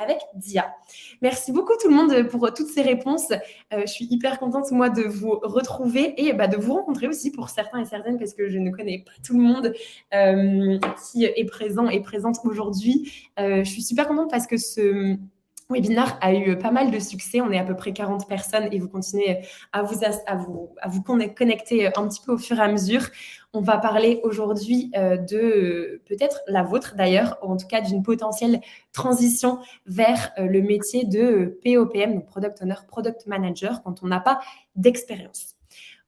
avec Dia. Merci beaucoup tout le monde pour toutes ces réponses. Je suis hyper contente, moi, de vous retrouver et de vous rencontrer aussi pour certains et certaines, parce que je ne connais pas tout le monde qui est présent et présente aujourd'hui. Je suis super contente parce que ce webinaire a eu pas mal de succès. On est à peu près 40 personnes et vous continuez à vous connecter un petit peu au fur et à mesure. On va parler aujourd'hui de peut-être la vôtre d'ailleurs, ou en tout cas d'une potentielle transition vers le métier de POPM, donc Product Owner, Product Manager, quand on n'a pas d'expérience.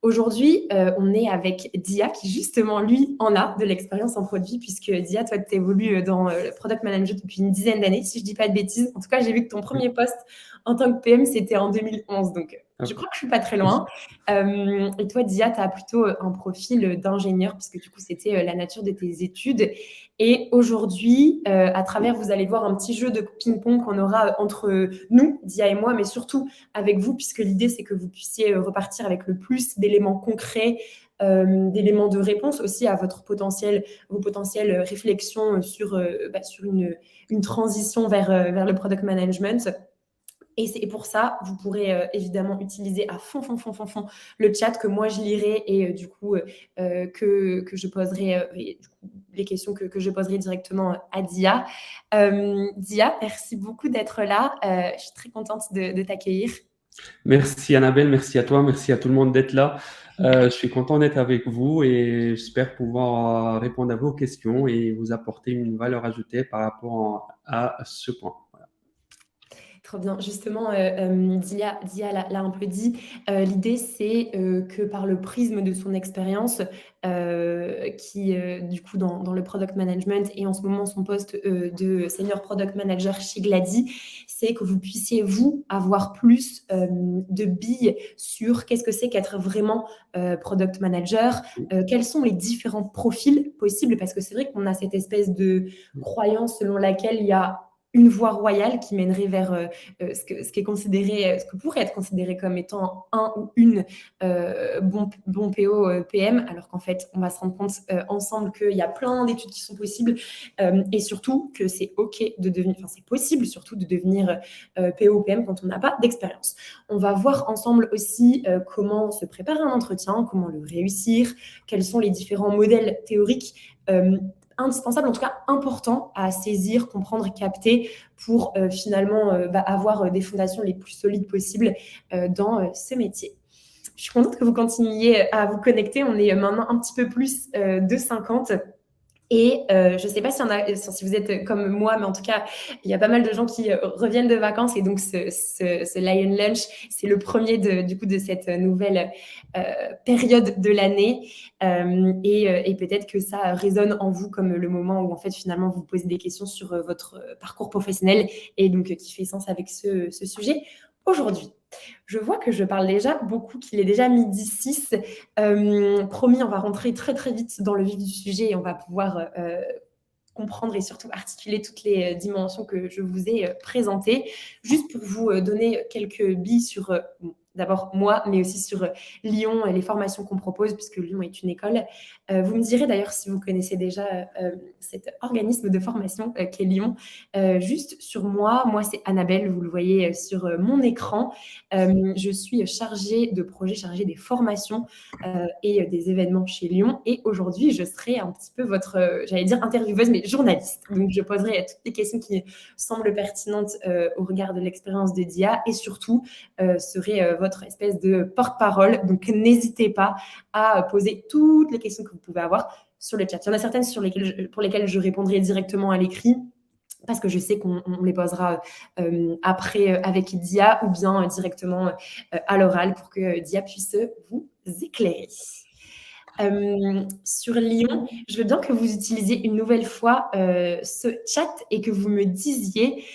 Aujourd'hui, on est avec Dia, qui justement, lui, en a de l'expérience en produit, puisque Dia, toi, tu évolues dans le Product Management depuis une dizaine d'années, si je ne dis pas de bêtises. En tout cas, j'ai vu que ton premier poste en tant que PM, c'était en 2011. Donc, je crois que je ne suis pas très loin. Et toi, Dia, tu as plutôt un profil d'ingénieur, puisque du coup, c'était la nature de tes études. Et aujourd'hui, à travers, vous allez voir un petit jeu de ping-pong qu'on aura entre nous, Dia et moi, mais surtout avec vous, puisque l'idée, c'est que vous puissiez repartir avec le plus d'éléments concrets, d'éléments de réponse aussi à vos potentielles réflexions sur une transition vers le product management. Et pour ça, vous pourrez évidemment utiliser à fond le chat que moi je lirai et du coup que je poserai les questions que je poserai directement à Dia. Dia, merci beaucoup d'être là. Je suis très contente de t'accueillir. Merci Annabelle, merci à toi, merci à tout le monde d'être là. Je suis content d'être avec vous et j'espère pouvoir répondre à vos questions et vous apporter une valeur ajoutée par rapport à ce point. Voilà. Trop bien. Justement, Dia l'a un peu dit. L'idée, c'est que par le prisme de son expérience, qui, du coup, dans le product management et en ce moment son poste de senior product manager chez Glady, c'est que vous puissiez, vous, avoir plus de billes sur qu'est-ce que c'est qu'être vraiment product manager, quels sont les différents profils possibles, parce que c'est vrai qu'on a cette espèce de croyance selon laquelle il y a une voie royale qui mènerait vers ce que pourrait être considéré comme étant un ou une bon PO PM, alors qu'en fait, on va se rendre compte ensemble qu'il y a plein d'études qui sont possibles et surtout que c'est c'est possible surtout de devenir PO PM quand on n'a pas d'expérience. On va voir ensemble aussi comment se préparer un entretien, comment le réussir, quels sont les différents modèles théoriques indispensable, en tout cas important à saisir, comprendre et capter pour finalement avoir des fondations les plus solides possibles dans ce métier. Je suis contente que vous continuiez à vous connecter. On est maintenant un petit peu plus de 50. Et je ne sais pas si vous êtes comme moi, mais en tout cas, il y a pas mal de gens qui reviennent de vacances. Et donc, ce Lion Lunch, c'est le premier de cette nouvelle période de l'année. Et peut-être que ça résonne en vous comme le moment où, en fait, finalement, vous posez des questions sur votre parcours professionnel et donc qui fait sens avec ce sujet aujourd'hui. Je vois que je parle déjà beaucoup, qu'il est déjà 12h06. Promis, on va rentrer très très vite dans le vif du sujet et on va pouvoir comprendre et surtout articuler toutes les dimensions que je vous ai présentées. Juste pour vous donner quelques billes sur d'abord moi, mais aussi sur Lyon et les formations qu'on propose, puisque Lyon est une école. Vous me direz d'ailleurs si vous connaissez déjà cet organisme de formation qu'est Lyon. Juste sur moi c'est Annabelle, vous le voyez sur mon écran. Je suis chargée de projets, chargée des formations et des événements chez Lyon. Et aujourd'hui, je serai un petit peu votre, j'allais dire intervieweuse, mais journaliste. Donc, je poserai toutes les questions qui semblent pertinentes au regard de l'expérience de Dia et surtout serai votre espèce de porte-parole. Donc, n'hésitez pas à poser toutes les questions que vous pouvez avoir sur le chat. Il y en a certaines pour lesquelles je répondrai directement à l'écrit, parce que je sais qu'on les posera après avec Dia ou bien directement à l'oral pour que Dia puisse vous éclairer. Sur Lyon, je veux bien que vous utilisiez une nouvelle fois ce chat et que vous me disiez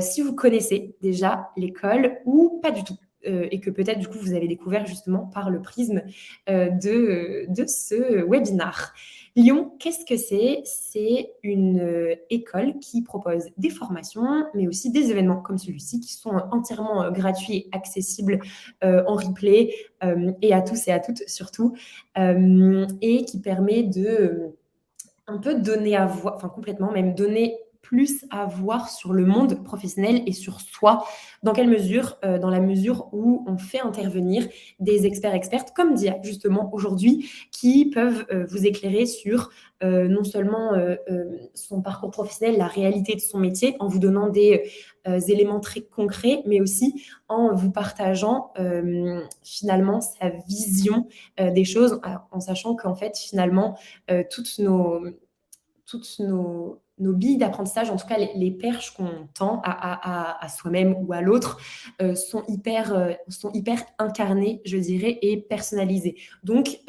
si vous connaissez déjà l'école ou pas du tout. Et que peut-être du coup vous avez découvert justement par le prisme de ce webinaire. Lyon, qu'est-ce que c'est? C'est une école qui propose des formations, mais aussi des événements comme celui-ci qui sont entièrement gratuits et accessibles en replay et à tous et à toutes surtout, et qui permet de un peu donner à voir, enfin complètement même donner plus à voir sur le monde professionnel et sur soi. Dans quelle mesure? Dans la mesure où on fait intervenir des experts-expertes comme Dia, justement, aujourd'hui, qui peuvent vous éclairer sur non seulement son parcours professionnel, la réalité de son métier, en vous donnant des éléments très concrets, mais aussi en vous partageant finalement sa vision des choses, en sachant qu'en fait, finalement, toutes nos billes d'apprentissage, en tout cas les perches qu'on tend à soi-même ou à l'autre, sont hyper incarnées, je dirais, et personnalisées. Donc,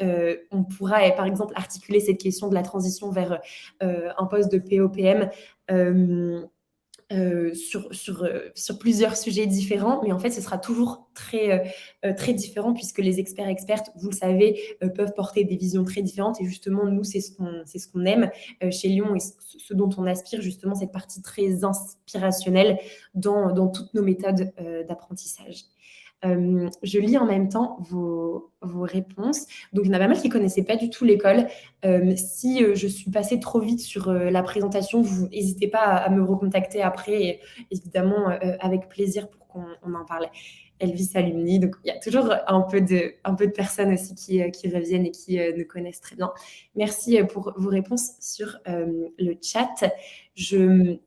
on pourra, par exemple, articuler cette question de la transition vers un poste de POPM sur plusieurs sujets différents, mais en fait, ce sera toujours très différent puisque les experts-expertes, vous le savez, peuvent porter des visions très différentes. Et justement, nous, c'est ce qu'on aime chez Lyon et ce dont on aspire, justement, cette partie très inspirationnelle dans toutes nos méthodes d'apprentissage. Je lis en même temps vos réponses. Donc, il y en a pas mal qui ne connaissaient pas du tout l'école. Si je suis passée trop vite sur la présentation, vous n'hésitez pas à me recontacter après, et évidemment, avec plaisir pour qu'on en parle. Elvis Alumni, donc il y a toujours un peu de personnes aussi qui reviennent et qui nous connaissent très bien. Merci pour vos réponses sur le chat. Je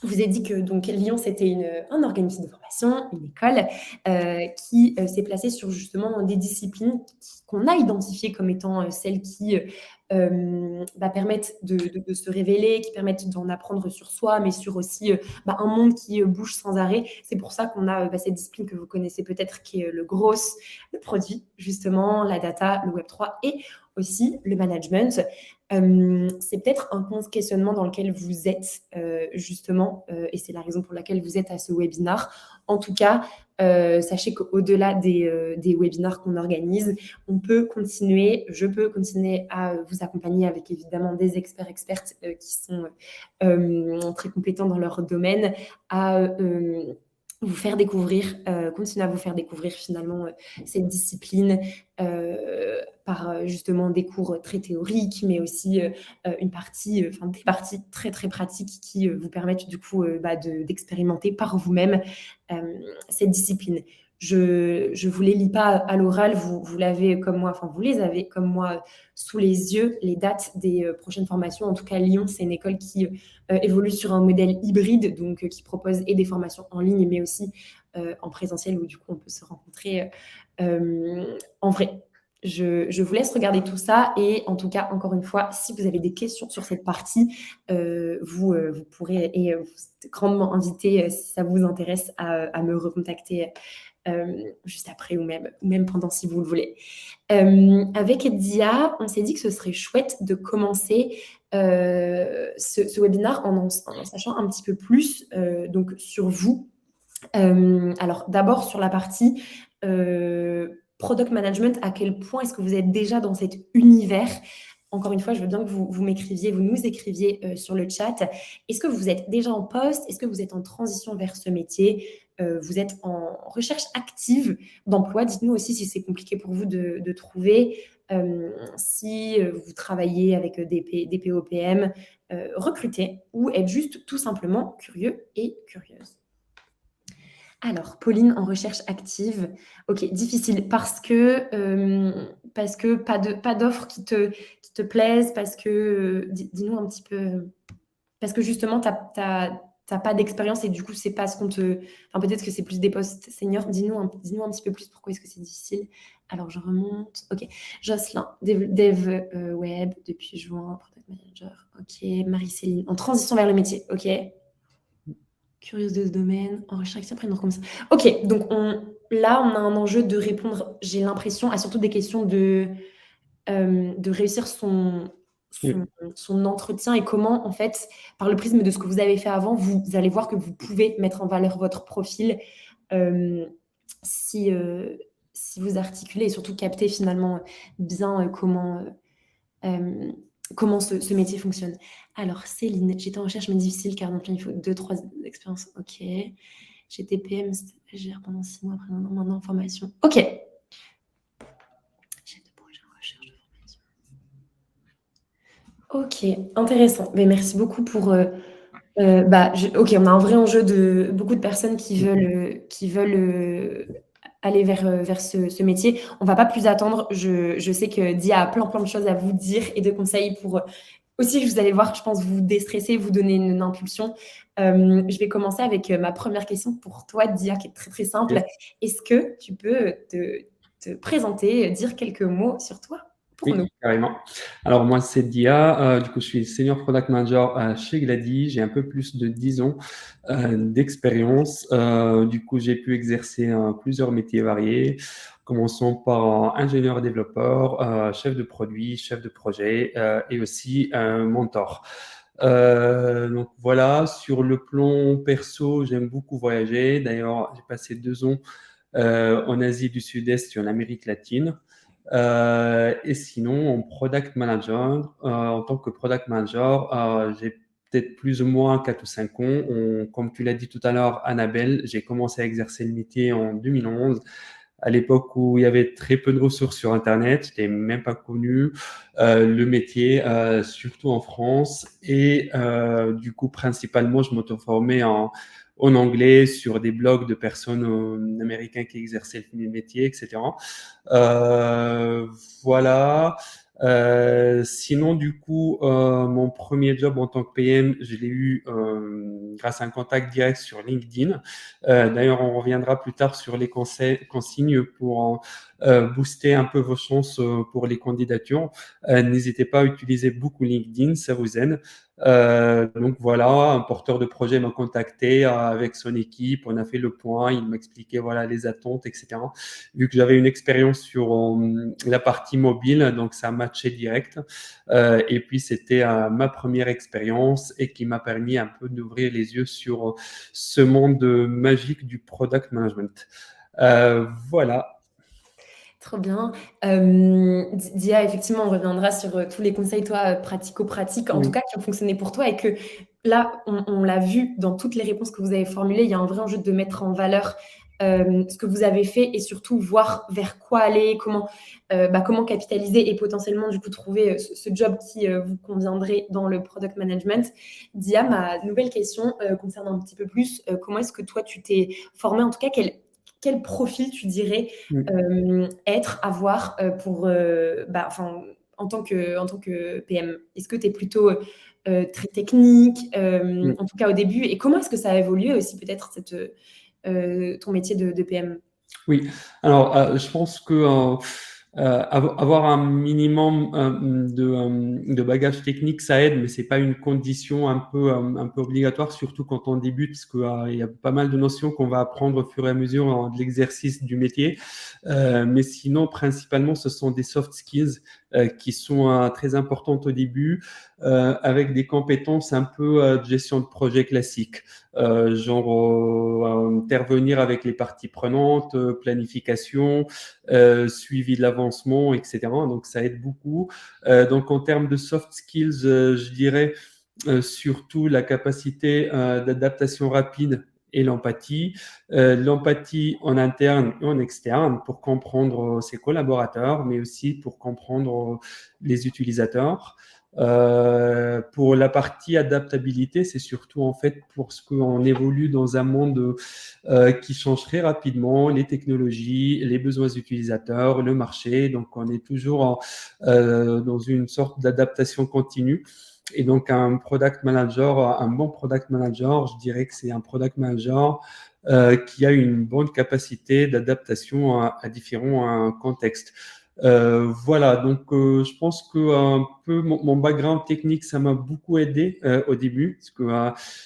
vous ai dit que donc Lyon, c'était un organisme de formation, une école qui s'est placée sur justement des disciplines qu'on a identifiées comme étant celles qui permettent de se révéler, qui permettent d'en apprendre sur soi, mais sur aussi un monde qui bouge sans arrêt. C'est pour ça qu'on a cette discipline que vous connaissez peut-être, qui est le produit, justement, la data, le Web3 et aussi le management. C'est peut-être un questionnement dans lequel vous êtes justement, et c'est la raison pour laquelle vous êtes à ce webinar. En tout cas, sachez qu'au-delà des webinars qu'on organise, je peux continuer à vous accompagner avec évidemment des experts-expertes qui sont très compétents dans leur domaine, à vous faire découvrir, continuer à vous faire découvrir finalement cette discipline par justement des cours très théoriques, mais aussi des parties très très pratiques qui vous permettent du coup d'expérimenter par vous-même cette discipline. Je vous les lis pas à l'oral, vous l'avez comme moi, enfin vous les avez comme moi sous les yeux, les dates des prochaines formations. En tout cas, Lyon, c'est une école qui évolue sur un modèle hybride, donc qui propose et des formations en ligne, mais aussi en présentiel, où du coup on peut se rencontrer en vrai. Je vous laisse regarder tout ça, et en tout cas, encore une fois, si vous avez des questions sur cette partie, vous pourrez, et vous êtes grandement invité, si ça vous intéresse, à me recontacter juste après ou même pendant, si vous le voulez. Avec Dia, on s'est dit que ce serait chouette de commencer ce webinaire en sachant un petit peu plus donc sur vous. Alors d'abord sur la partie product management, à quel point est-ce que vous êtes déjà dans cet univers? Encore une fois, je veux bien que vous nous écriviez sur le chat. Est-ce que vous êtes déjà en poste? Est-ce que vous êtes en transition vers ce métier? Vous êtes en recherche active d'emploi? Dites-nous aussi si c'est compliqué pour vous de trouver. Si vous travaillez avec des POPM, recruter, ou être juste tout simplement curieux et curieuse. Alors, Pauline, en recherche active. Ok, difficile parce que pas d'offres qui te plaisent, parce que dis-nous un petit peu, parce que justement t'as pas d'expérience et du coup c'est pas ce qu'on te, enfin peut-être que c'est plus des postes seniors. Dis-nous un petit peu plus pourquoi est-ce que c'est difficile. Alors je remonte. Ok, Jocelyn, dev web depuis juin, product manager. Ok, Marie-Céline, en transition vers le métier. Ok. Curieuse de ce domaine, en recherche après, non, comme ça. Ok, donc là, on a un enjeu de répondre, j'ai l'impression, à surtout des questions de réussir son entretien, et comment, en fait, par le prisme de ce que vous avez fait avant, vous allez voir que vous pouvez mettre en valeur votre profil si vous articulez, et surtout capter finalement bien comment ce métier fonctionne. Alors, Céline, j'étais en recherche, mais difficile, car donc il faut 2-3 expériences. Ok. J'étais PM stagiaire pendant 6 mois, après maintenant en formation. Ok. Chef de projet en recherche de formation. Ok, intéressant. Mais merci beaucoup pour OK, on a un vrai enjeu de beaucoup de personnes Mhm. qui veulent, aller vers ce métier. On va pas plus attendre. Je sais que Dia a plein, plein de choses à vous dire et de conseils pour, aussi, vous allez voir, je pense, vous déstresser, vous donner une impulsion. Je vais commencer avec, ma première question pour toi, Dia, qui est très, très simple. Yes. Est-ce que tu peux te présenter, dire quelques mots sur toi pour nous? Oui, carrément. Alors moi, c'est Dia. Du coup, je suis senior product manager chez Glady. J'ai un peu plus de 10 ans d'expérience. Du coup, j'ai pu exercer plusieurs métiers variés, commençant par ingénieur développeur, chef de produit, chef de projet et aussi mentor. Donc voilà, sur le plan perso, j'aime beaucoup voyager. D'ailleurs, j'ai passé 2 ans en Asie du Sud-Est et en Amérique latine. Et sinon, en product manager, en tant que product manager, j'ai peut-être plus ou moins 4 ou 5 ans. Comme tu l'as dit tout à l'heure, Annabelle, j'ai commencé à exercer le métier en 2011, à l'époque où il y avait très peu de ressources sur Internet. Je n'étais même pas connu le métier, surtout en France. Et du coup, principalement, je m'auto-formais en anglais sur des blogs de personnes américaines qui exerçaient le métier, etc. Euh, voilà. Sinon, du coup, mon premier job en tant que PM, je l'ai eu grâce à un contact direct sur LinkedIn. D'ailleurs, on reviendra plus tard sur les consignes pour booster un peu vos chances pour les candidatures. N'hésitez pas à utiliser beaucoup LinkedIn, ça vous aide. Donc voilà, un porteur de projet m'a contacté avec son équipe, on a fait le point, il m'a expliqué voilà les attentes, etc. Vu que j'avais une expérience sur la partie mobile, donc ça a matché direct. Et puis c'était ma première expérience et qui m'a permis un peu d'ouvrir les yeux sur ce monde magique du product management. Voilà. Trop bien. Dia, effectivement, on reviendra sur tous les conseils, toi, pratico-pratiques, en tout Oui, cas, qui ont fonctionné pour toi et que là, on l'a vu dans toutes les réponses que vous avez formulées, il y a un vrai enjeu de mettre en valeur ce que vous avez fait et surtout voir vers quoi aller, comment capitaliser et potentiellement, du coup, trouver ce job qui vous conviendrait dans le product management. Dia, ma nouvelle question concerne un petit peu plus comment est-ce que toi, tu t'es formé, en tout cas, quel profil tu dirais oui, être, avoir pour, en tant que PM? Est-ce que tu es plutôt très technique, oui. en tout cas au début? Et comment est-ce que ça a évolué aussi peut-être ton métier de PM? Oui, alors je pense que avoir un minimum de bagage technique, ça aide, mais c'est pas une condition un peu obligatoire, surtout quand on débute, parce qu'il y a pas mal de notions qu'on va apprendre au fur et à mesure de l'exercice du métier. Mais sinon, principalement, ce sont des soft skills qui sont très importantes au début, avec des compétences un peu de gestion de projet classique. Genre intervenir avec les parties prenantes, planification, suivi de l'avancement, etc. Donc ça aide beaucoup. Donc en termes de soft skills, je dirais surtout la capacité d'adaptation rapide et l'empathie. L'empathie en interne et en externe pour comprendre ses collaborateurs, mais aussi pour comprendre les utilisateurs. Pour la partie adaptabilité, c'est surtout en fait pour ce qu'on évolue dans un monde qui change très rapidement, les technologies, les besoins utilisateurs, le marché. Donc, on est toujours dans une sorte d'adaptation continue. Et donc, un bon product manager, je dirais que c'est un product manager qui a une bonne capacité d'adaptation à différents contextes. Voilà, donc je pense que un peu mon background technique, ça m'a beaucoup aidé au début, parce que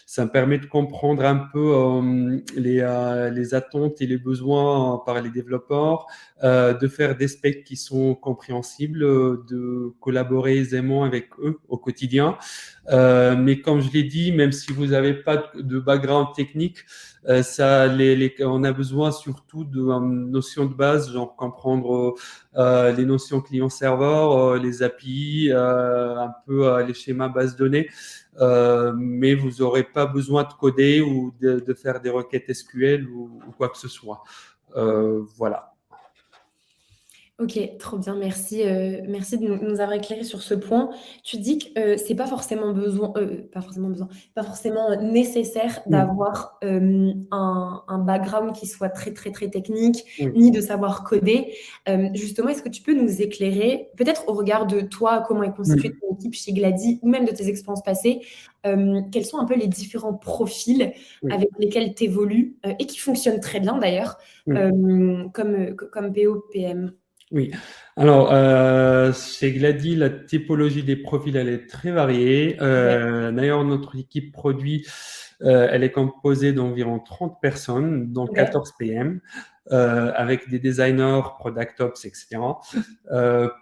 ça me permet de comprendre un peu les attentes et les besoins par les développeurs, de faire des specs qui sont compréhensibles, de collaborer aisément avec eux au quotidien. Mais comme je l'ai dit, même si vous n'avez pas de background technique, on a besoin surtout de notions de base, genre comprendre les notions client-serveur, les API, un peu les schémas base données. Mais vous n'aurez pas besoin de coder ou de faire des requêtes SQL ou quoi que ce soit. Voilà. OK, trop bien, merci, merci de nous avoir éclairé sur ce point. Tu dis que, c'est pas forcément nécessaire Oui, d'avoir, un background qui soit très, très, très technique, oui, ni de savoir coder. Justement, est-ce que tu peux nous éclairer, peut-être au regard de toi, comment est constituée oui, ton équipe chez Glady ou même de tes expériences passées, quels sont un peu les différents profils oui, avec lesquels tu évolues, et qui fonctionnent très bien d'ailleurs, oui. comme PO, PM? Oui. Alors, chez Glady, la typologie des profils, elle est très variée. OK. D'ailleurs, notre équipe produit, elle est composée d'environ 30 personnes, dont OK. 14 PM, avec des designers, product ops, etc.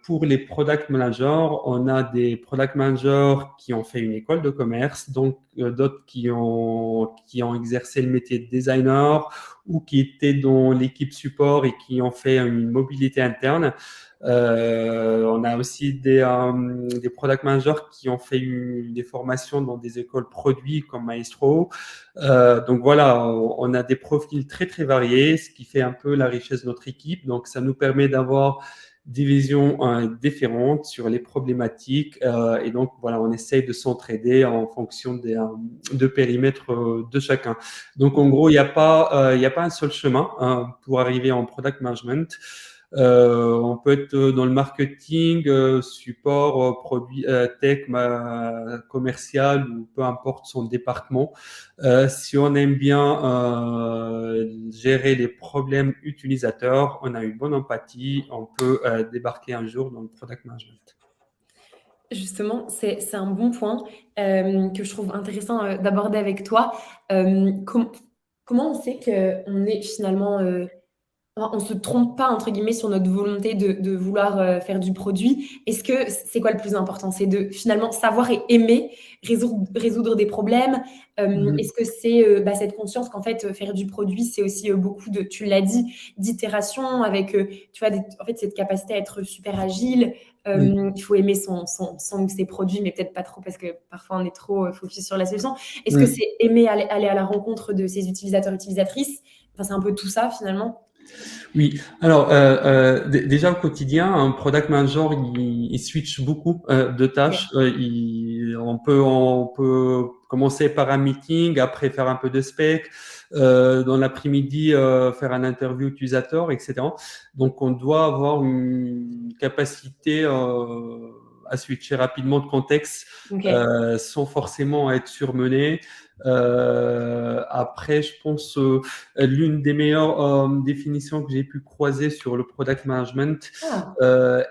Pour les product managers, on a des product managers qui ont fait une école de commerce, donc d'autres qui ont exercé le métier de designer ou qui étaient dans l'équipe support et qui ont fait une mobilité interne. On a aussi des product managers qui ont fait des formations dans des écoles produits comme Maestro. Donc voilà, on a des profils très très variés, ce qui fait un peu la richesse de notre équipe. Donc ça nous permet d'avoir des visions différentes sur les problématiques et donc voilà, on essaye de s'entraider en fonction de périmètres de chacun. Donc en gros, il y a pas un seul chemin pour arriver en product management. On peut être dans le marketing, support, produit, tech, commercial ou peu importe son département. Si on aime bien gérer les problèmes utilisateurs, on a une bonne empathie, on peut débarquer un jour dans le product management. Justement, c'est un bon point, que je trouve intéressant, d'aborder avec toi. Comment on sait qu'on est finalement, on se trompe pas entre guillemets sur notre volonté de vouloir faire du produit. Est-ce que c'est quoi le plus important? C'est de finalement savoir et aimer résoudre des problèmes. Mhm. Est-ce que c'est cette conscience qu'en fait faire du produit, c'est aussi beaucoup de, tu l'as dit, d'itération avec, tu vois, en fait, cette capacité à être super agile. Oui, Il faut aimer son ou ses produits, mais peut-être pas trop parce que parfois on est trop focus sur la solution. Est-ce que oui. c'est aimer aller à la rencontre de ses utilisateurs, utilisatrices? Enfin, c'est un peu tout ça finalement. Oui, alors déjà au quotidien, un product manager, il switch beaucoup de Ok. tâches. On peut commencer par un meeting, après faire un peu de spec, dans l'après-midi faire un interview utilisateur, etc. Donc on doit avoir une capacité à switcher rapidement de contexte Ok. sans forcément être surmené. Après, je pense l'une des meilleures définitions que j'ai pu croiser sur le product management, Ah,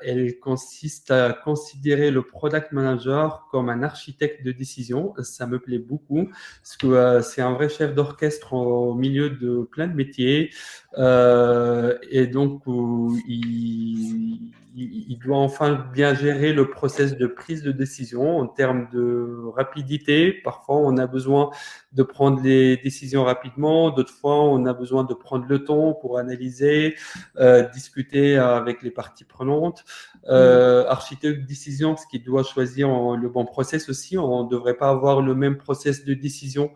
elle consiste à considérer le product manager comme un architecte de décision. Ça me plaît beaucoup parce que c'est un vrai chef d'orchestre au milieu de plein de métiers. Et donc, il doit enfin bien gérer le process de prise de décision en termes de rapidité. Parfois, on a besoin de prendre les décisions rapidement. D'autres fois, on a besoin de prendre le temps pour analyser, discuter avec les parties prenantes. mm, Architecte de décision, ce qui doit choisir le bon process aussi. On ne devrait pas avoir le même process de décision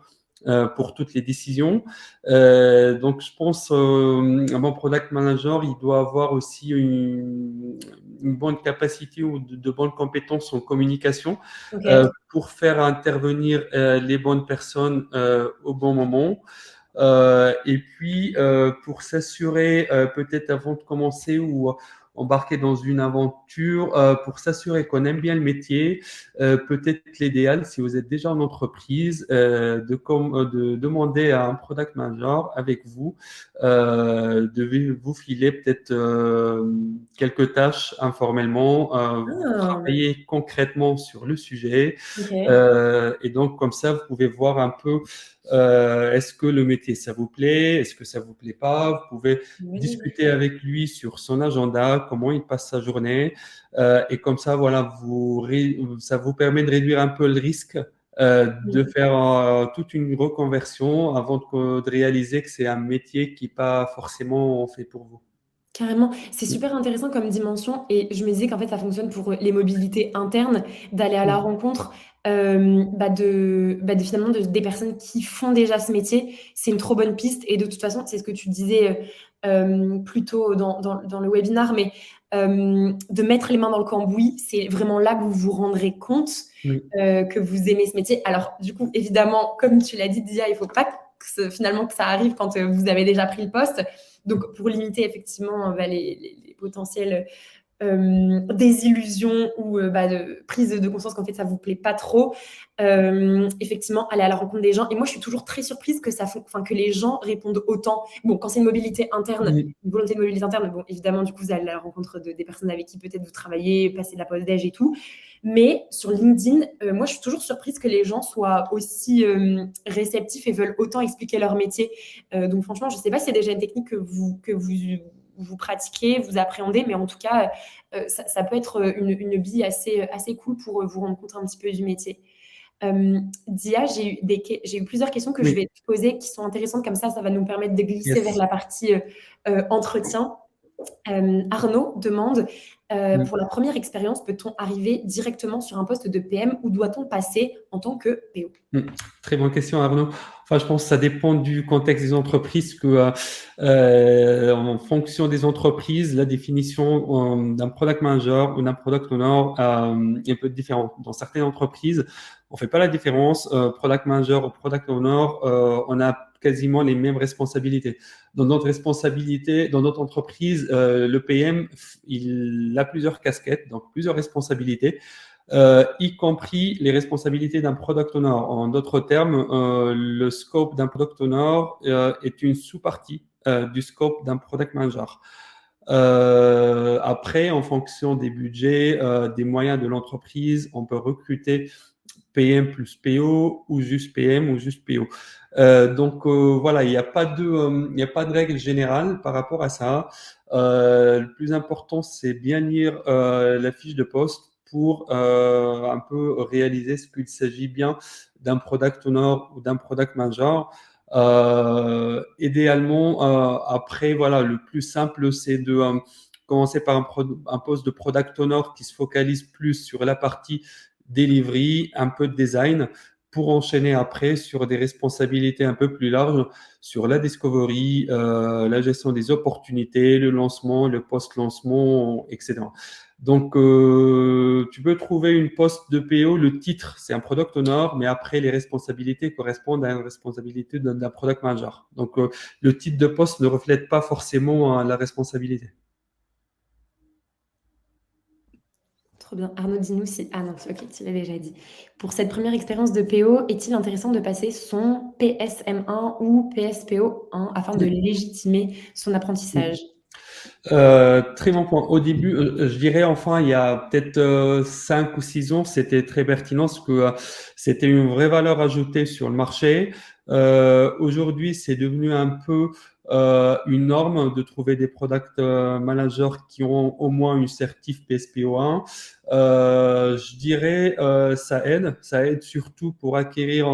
pour toutes les décisions. Donc, je pense un bon product manager, il doit avoir aussi une bonne capacité ou de bonnes compétences en communication ok. pour faire intervenir les bonnes personnes au bon moment. Et puis, pour s'assurer, peut-être avant de commencer ou embarquer dans une aventure, pour s'assurer qu'on aime bien le métier, peut-être l'idéal, si vous êtes déjà en entreprise, de demander à un product manager avec vous de vous filer peut-être quelques tâches informellement, vous Ah, travaillez concrètement sur le sujet, ok. et donc comme ça, vous pouvez voir un peu est-ce que le métier, ça vous plaît? Est-ce que ça vous plaît pas? Vous pouvez Oui. discuter avec lui sur son agenda, comment il passe sa journée. Et comme ça, voilà, ça vous permet de réduire un peu le risque de Mm. faire toute une reconversion avant de réaliser que c'est un métier qui n'est pas forcément fait pour vous. Carrément, c'est super intéressant comme dimension et je me disais qu'en fait ça fonctionne pour les mobilités internes, d'aller à la Mm. rencontre finalement des personnes qui font déjà ce métier. C'est une trop bonne piste et de toute façon, c'est ce que tu disais plus tôt dans le webinaire, mais de mettre les mains dans le cambouis, c'est vraiment là que vous vous rendrez compte Oui. que vous aimez ce métier. Alors, du coup, évidemment, comme tu l'as dit, Dia, il ne faut pas finalement que ça arrive quand vous avez déjà pris le poste. Donc, pour limiter effectivement les potentiels désillusion ou de prise de conscience qu'en fait ça vous plaît pas trop, effectivement aller à la rencontre des gens. Et moi je suis toujours très surprise que les gens répondent autant. Bon, quand c'est une mobilité interne, Oui. une volonté de mobilité interne, bon évidemment du coup vous allez à la rencontre des personnes avec qui peut-être vous travaillez, passer de la pause déj et tout. Mais sur LinkedIn, moi je suis toujours surprise que les gens soient aussi réceptifs et veulent autant expliquer leur métier. Donc franchement, je sais pas si c'est déjà une technique que vous pratiquez, vous appréhendez, mais en tout cas, ça peut être une bille assez cool pour vous rendre compte un petit peu du métier. Dia, j'ai eu plusieurs questions que je Oui. vais te poser qui sont intéressantes, comme ça va nous permettre de glisser vers Yes. la partie entretien. Arnaud demande, Oui. pour la première expérience, peut-on arriver directement sur un poste de PM ou doit-on passer en tant que PO? Très bonne question, Arnaud. Enfin, je pense que ça dépend du contexte des entreprises, en fonction des entreprises, la définition d'un product manager ou d'un product owner est un peu différente. Dans certaines entreprises, on fait pas la différence. Product manager ou product owner, on a quasiment les mêmes responsabilités. Dans notre entreprise, le PM, il a plusieurs casquettes, donc plusieurs responsabilités. Y compris les responsabilités d'un product owner. En d'autres termes, le scope d'un product owner est une sous-partie du scope d'un product manager. Après, en fonction des budgets, des moyens de l'entreprise, on peut recruter PM plus PO ou juste PM ou juste PO. Voilà, il n'y a pas de règle générale par rapport à ça. Le plus important, c'est bien lire la fiche de poste pour un peu réaliser ce qu'il s'agit bien d'un product owner ou d'un product manager. Idéalement, après, voilà, le plus simple, c'est de commencer par un poste de product owner qui se focalise plus sur la partie delivery, un peu de design, pour enchaîner après sur des responsabilités un peu plus larges sur la discovery, la gestion des opportunités, le lancement, le post-lancement, etc. Tu peux trouver une poste de PO, le titre, c'est un product owner, mais après, les responsabilités correspondent à une responsabilité d'un product manager. Le titre de poste ne reflète pas forcément la responsabilité. Trop bien. Arnaud, dis-nous si... Ah non, ok, tu l'as déjà dit. Pour cette première expérience de PO, est-il intéressant de passer son PSM1 ou PSPO1 afin de légitimer son apprentissage? Très bon point. Au début, je dirais enfin, il y a peut-être 5 ou 6 ans, c'était très pertinent parce que c'était une vraie valeur ajoutée sur le marché. Aujourd'hui, c'est devenu un peu une norme de trouver des product managers qui ont au moins une certif PSPO1. Je dirais ça aide surtout pour acquérir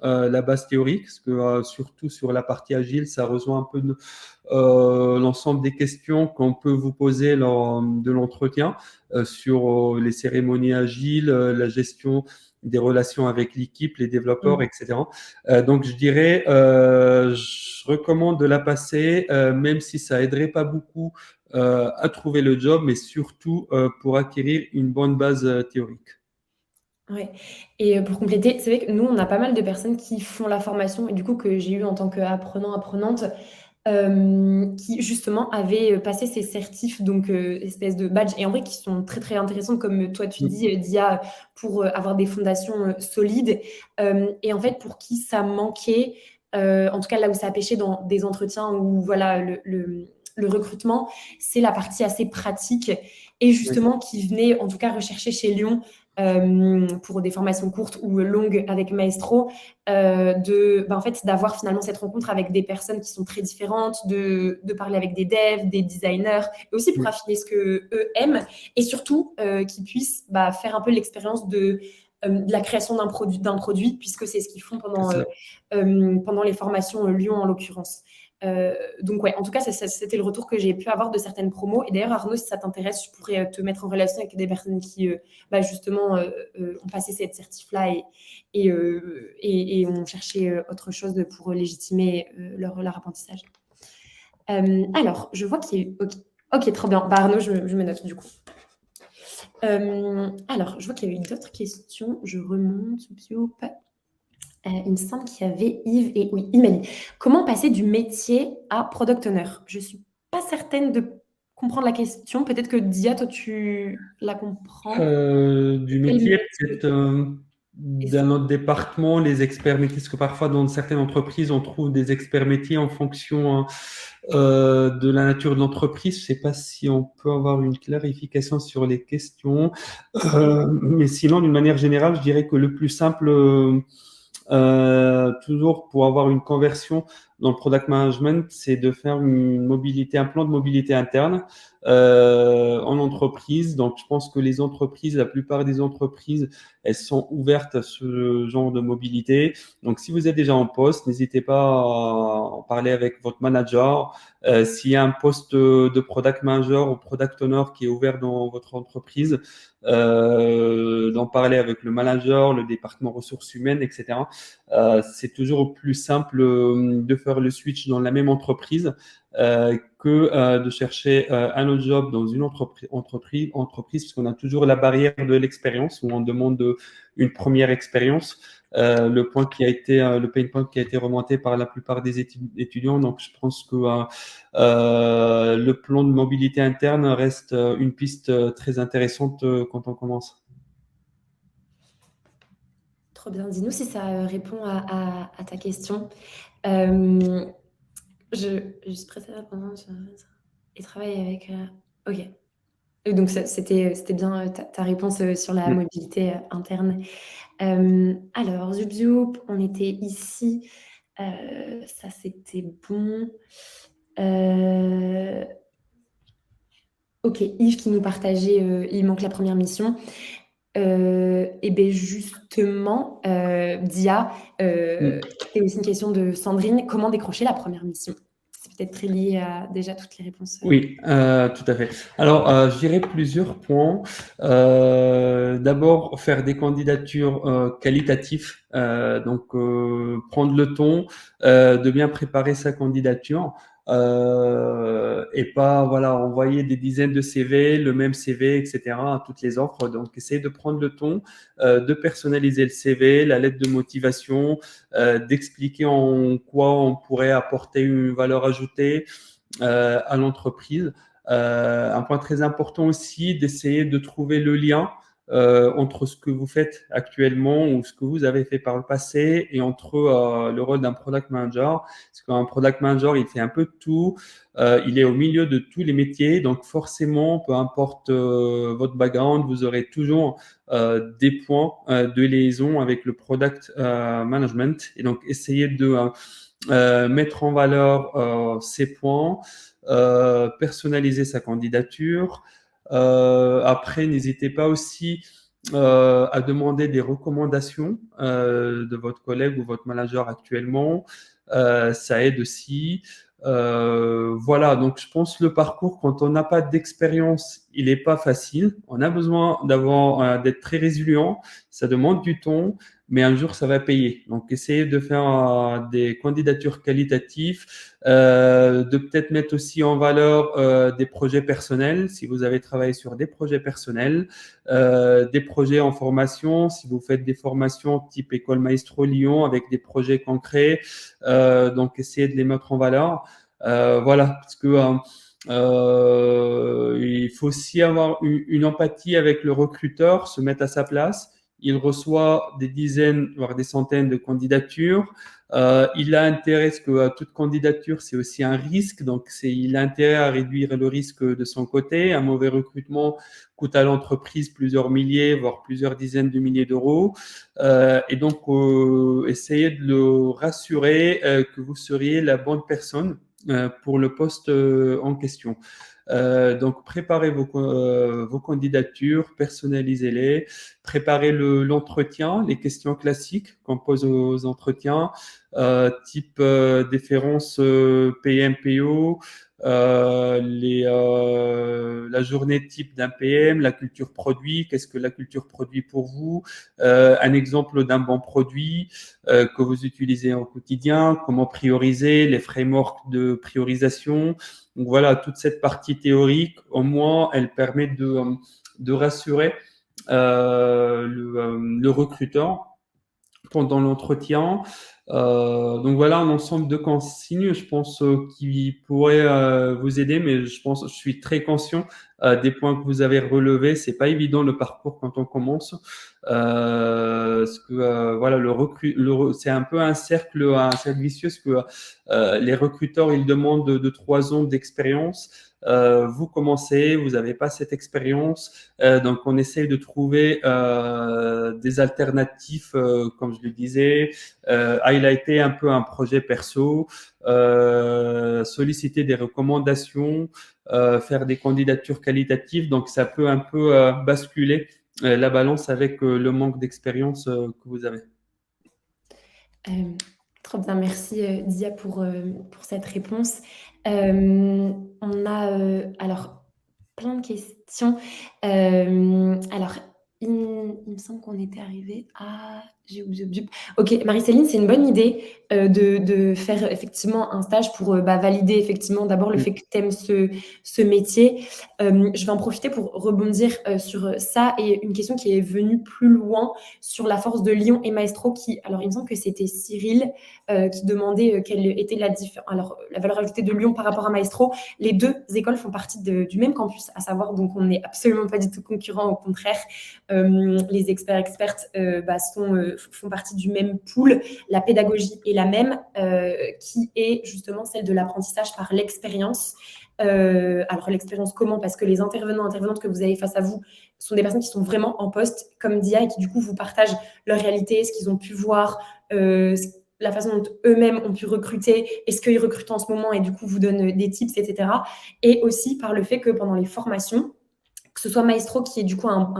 la base théorique, parce que surtout sur la partie agile, ça rejoint un peu l'ensemble des questions qu'on peut vous poser lors de l'entretien sur les cérémonies agiles, la gestion des relations avec l'équipe, les développeurs, etc. Je dirais, je recommande de la passer, même si ça aiderait pas beaucoup à trouver le job, mais surtout pour acquérir une bonne base théorique. Ouais. Et pour compléter, c'est vrai que nous, on a pas mal de personnes qui font la formation et du coup que j'ai eu en tant qu'apprenant, apprenante, qui justement avaient passé ces certifs, donc espèce de badge, et en vrai qui sont très très intéressantes, comme toi tu dis, Dia, pour avoir des fondations solides. Et en fait, pour qui ça manquait, en tout cas là où ça a pêché dans des entretiens où voilà le recrutement, c'est la partie assez pratique et Oui, justement qui venait en tout cas rechercher chez Lyon pour des formations courtes ou longues avec Maestro, en fait, d'avoir finalement cette rencontre avec des personnes qui sont très différentes, de parler avec des devs, des designers, et aussi pour oui, affiner ce que eux aiment, et surtout qu'ils puissent faire un peu l'expérience de la création d'un produit, puisque c'est ce qu'ils font c'est ça. pendant les formations Lyon en l'occurrence. Donc ouais, en tout cas, c'était le retour que j'ai pu avoir de certaines promos. Et d'ailleurs, Arnaud, si ça t'intéresse, je pourrais te mettre en relation avec des personnes qui, justement, ont passé cette certif-là et ont cherché autre chose pour légitimer leur apprentissage. Alors, je vois qu'il y a eu... ok. Ok, trop bien. Bah, Arnaud, je me note du coup. Alors, je vois qu'il y a eu d'autres questions. Je remonte. Il me semble qu'il y avait Yves et oui, il m'a dit comment passer du métier à product owner? Je suis pas certaine de comprendre la question. Peut-être que Dia, toi, tu la comprends. Du Quel métier, peut-être métier est-ce- d'un autre département, les experts métiers, parce que parfois dans certaines entreprises, on trouve des experts métiers en fonction hein, de la nature de l'entreprise. Je ne sais pas si on peut avoir une clarification sur les questions. Mais sinon, d'une manière générale, je dirais que le plus simple, toujours pour avoir une conversion dans le product management, c'est de faire une mobilité, un plan de mobilité interne en entreprise. Donc, je pense que les entreprises, la plupart des entreprises, elles sont ouvertes à ce genre de mobilité. Donc, si vous êtes déjà en poste, n'hésitez pas à en parler avec votre manager. S'il y a un poste de product manager ou product owner qui est ouvert dans votre entreprise, d'en parler avec le manager, le département ressources humaines, etc. C'est toujours plus simple de faire le switch dans la même entreprise que de chercher un autre job dans une entreprise, parce qu'on a toujours la barrière de l'expérience où on demande une première expérience. Le pain point qui a été remonté par la plupart des étudiants. Donc, je pense que le plan de mobilité interne reste une piste très intéressante quand on commence. Trop bien. Dis-nous si ça répond à ta question. Euh, je préfère pendant et travaille avec. Ok. Donc, c'était bien ta réponse sur la Mm. mobilité interne. Alors, Zup Zup, on était ici. Ça, c'était bon. Euh, ok, Yves qui nous partageait, il manque la première mission. Et bien justement, Dia, Mm. c'était aussi une question de Sandrine. Comment décrocher la première mission? C'est peut-être très lié à déjà toutes les réponses. Oui, tout à fait. Alors, je dirais plusieurs points. D'abord, faire des candidatures qualitatives, donc prendre le temps de bien préparer sa candidature et pas voilà envoyer des dizaines de CV, le même CV, etc. à toutes les offres. Donc, essayer de prendre le temps de personnaliser le CV, la lettre de motivation, d'expliquer en quoi on pourrait apporter une valeur ajoutée à l'entreprise. Un point très important aussi, d'essayer de trouver le lien entre ce que vous faites actuellement ou ce que vous avez fait par le passé et entre le rôle d'un product manager. Parce qu'un product manager, il fait un peu de tout. Il est au milieu de tous les métiers. Donc forcément, peu importe votre background, vous aurez toujours des points de liaison avec le product management. Et donc, essayez de mettre en valeur ses points, personnaliser sa candidature. Après, n'hésitez pas aussi à demander des recommandations de votre collègue ou votre manager actuellement. Ça aide aussi. Voilà, donc je pense le parcours, quand on n'a pas d'expérience, il n'est pas facile. On a besoin d'être très résilient. Ça demande du temps, mais un jour, ça va payer. Donc, essayez de faire des candidatures qualitatives, de peut-être mettre aussi en valeur des projets personnels, si vous avez travaillé sur des projets personnels, des projets en formation, si vous faites des formations type École Maestro Lyon avec des projets concrets, donc essayez de les mettre en valeur. Voilà, parce que il faut aussi avoir une empathie avec le recruteur, se mettre à sa place. Il reçoit des dizaines, voire des centaines de candidatures. Il a intérêt, parce que toute candidature, c'est aussi un risque, donc il a intérêt à réduire le risque de son côté. Un mauvais recrutement coûte à l'entreprise plusieurs milliers, voire plusieurs dizaines de milliers d'euros. Et donc, essayez de le rassurer que vous seriez la bonne personne pour le poste en question. Donc, préparez vos candidatures, personnalisez-les, préparez l'entretien, les questions classiques qu'on pose aux entretiens. type déférence PM/PO, la journée type d'un PM, la culture produit, qu'est-ce que la culture produit pour vous, un exemple d'un bon produit que vous utilisez au quotidien, comment prioriser, les frameworks de priorisation. Donc voilà, toute cette partie théorique, au moins, elle permet de rassurer le recruteur pendant l'entretien. Donc voilà un ensemble de consignes, je pense, qui pourraient vous aider, mais je suis très conscient des points que vous avez relevés. C'est pas évident le parcours quand on commence, parce que voilà, c'est un peu un cercle vicieux, parce que les recruteurs ils demandent de 3 ans d'expérience. Vous commencez, vous n'avez pas cette expérience, donc on essaye de trouver des alternatives, comme je le disais, highlighter un peu un projet perso, solliciter des recommandations, faire des candidatures qualitatives. Donc ça peut un peu basculer la balance avec le manque d'expérience que vous avez. Hem, Trop bien, merci, Dia pour cette réponse. On a, alors plein de questions. Alors il me semble qu'on était arrivé à OK, Marie-Céline, c'est une bonne idée, de faire effectivement un stage pour, valider effectivement d'abord le Mm. fait que tu aimes ce métier. Je vais en profiter pour rebondir, sur ça et une question qui est venue plus loin sur la force de Lyon et Maestro qui alors il me semble que c'était Cyril, qui demandait, quelle était la valeur ajoutée de Lyon par rapport à Maestro. Les 2 écoles font partie du même campus, à savoir donc on n'est absolument pas du tout concurrents, au contraire. Les experts-expertes font partie du même pool. La pédagogie est la même, qui est justement celle de l'apprentissage par l'expérience. Alors l'expérience comment? Parce que les intervenantes que vous avez face à vous sont des personnes qui sont vraiment en poste comme Dia et qui du coup vous partagent leur réalité, ce qu'ils ont pu voir, la façon dont eux-mêmes ont pu recruter, est-ce qu'ils recrutent en ce moment et du coup vous donnent des tips, etc. Et aussi par le fait que pendant les formations, que ce soit Maestro qui est du coup un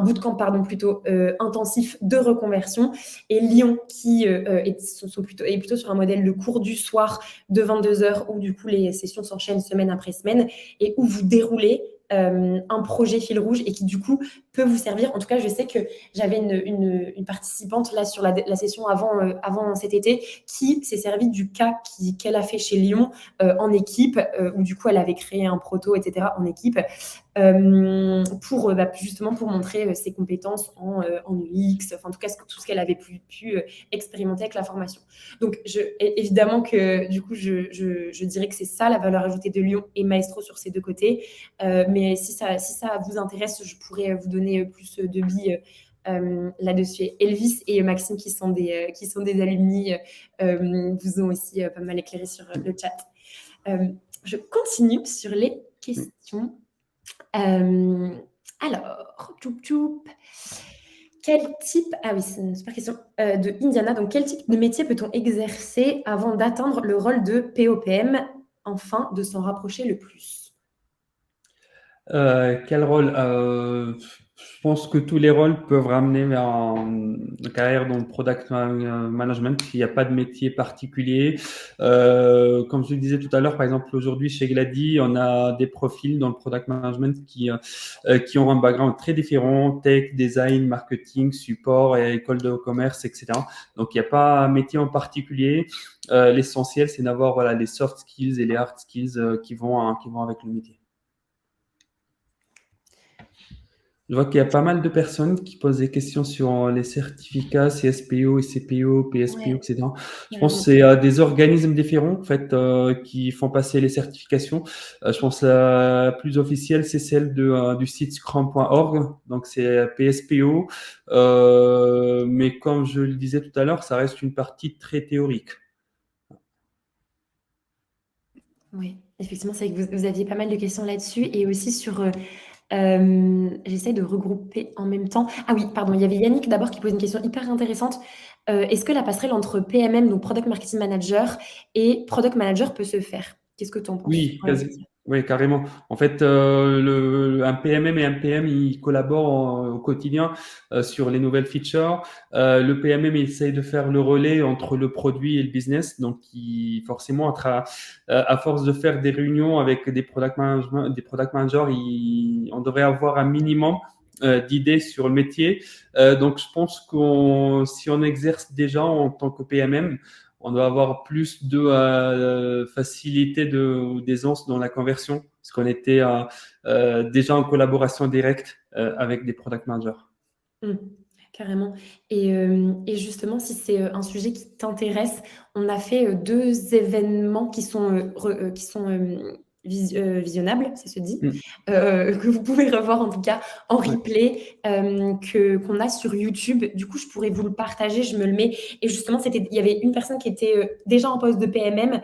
bootcamp pardon plutôt intensif de reconversion et Lyon qui est plutôt sur un modèle de cours du soir de 22h où du coup les sessions s'enchaînent semaine après semaine et où vous déroulez un projet fil rouge et qui du coup peut vous servir. En tout cas, je sais que j'avais une participante là sur la session avant cet été qui s'est servie du cas qu'elle a fait chez Lyon en équipe, où du coup elle avait créé un proto, etc. en équipe, justement pour montrer ses compétences en UX, enfin en tout cas tout ce qu'elle avait pu expérimenter avec la formation. Donc évidemment que du coup je dirais que c'est ça la valeur ajoutée de Lyon et Maestro sur ces deux côtés. Mais si ça vous intéresse, je pourrais vous donner plus de billes là-dessus. Elvis et Maxime, qui sont des alumni, vous ont aussi pas mal éclairé sur le chat. Je continue sur les questions. Alors, quel type, ah oui, c'est une super question de Indiana. Donc, quel type de métier peut-on exercer avant d'atteindre le rôle de POPM, enfin de s'en rapprocher le plus? Quel rôle? Je pense que tous les rôles peuvent ramener vers une carrière dans le product management. Il n'y a pas de métier particulier. Comme je le disais tout à l'heure, par exemple, aujourd'hui chez Glady, on a des profils dans le product management qui ont un background très différent, tech, design, marketing, support, et école de commerce, etc. Donc, il n'y a pas un métier en particulier. L'essentiel, c'est d'avoir voilà, les soft skills et les hard skills qui vont avec le métier. Je vois qu'il y a pas mal de personnes qui posent des questions sur les certificats CSPO, CPO, PSPO, Ouais, etc. Je pense que carrément. c'est des organismes différents en fait qui font passer les certifications. Je pense que la plus officielle, c'est celle du site scrum.org. Donc c'est PSPO. Mais comme je le disais tout à l'heure, ça reste une partie très théorique. Oui, effectivement, c'est vrai que vous aviez pas mal de questions là-dessus et aussi sur j'essaie de regrouper en même temps. Ah oui, pardon, il y avait Yannick d'abord qui pose une question hyper intéressante. Est-ce que la passerelle entre PMM, donc Product Marketing Manager, et Product Manager peut se faire? Qu'est-ce que tu en penses? Oui, Ouais, Oui, carrément. En fait, un PMM et un PM, ils collaborent au quotidien sur les nouvelles features. Le PMM, il essaye de faire le relais entre le produit et le business. Donc, forcément, à force de faire des réunions avec des product managers, on devrait avoir un minimum d'idées sur le métier. Donc, je pense si on exerce déjà en tant que PMM, on doit avoir plus de facilité ou d'aisance dans la conversion, parce qu'on était déjà en collaboration directe avec des product managers. Mmh, carrément et justement, si c'est, un sujet qui t'intéresse, on a fait, 2 événements qui sont, visionnables, ça se dit? Mm. Que vous pouvez revoir en tout cas en Ouais. replay, que qu'on a sur YouTube. Du coup, je pourrais vous le partager, je me le mets et justement, il y avait une personne qui était, déjà en poste de PMM,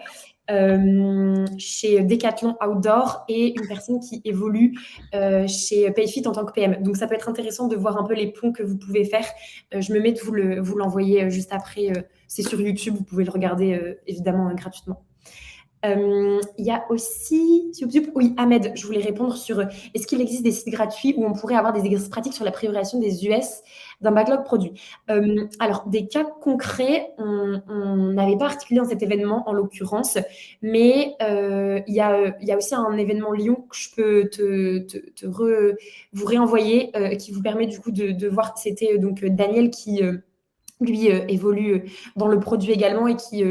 chez Decathlon Outdoor et une personne qui évolue chez Payfit en tant que PM. Donc, ça peut être intéressant de voir un peu les ponts que vous pouvez faire. Je me mets de vous l'envoyer juste après. C'est sur YouTube, vous pouvez le regarder évidemment gratuitement. Il y a aussi, oui, Ahmed, je voulais répondre sur est-ce qu'il existe des sites gratuits où on pourrait avoir des exercices pratiques sur la priorisation des US d'un backlog produit. Alors, des cas concrets, on n'avait pas articulé dans cet événement en l'occurrence, mais il y a aussi un événement Lyon que je peux vous réenvoyer qui vous permet du coup de voir. C'était donc Daniel qui lui évolue dans le produit également et qui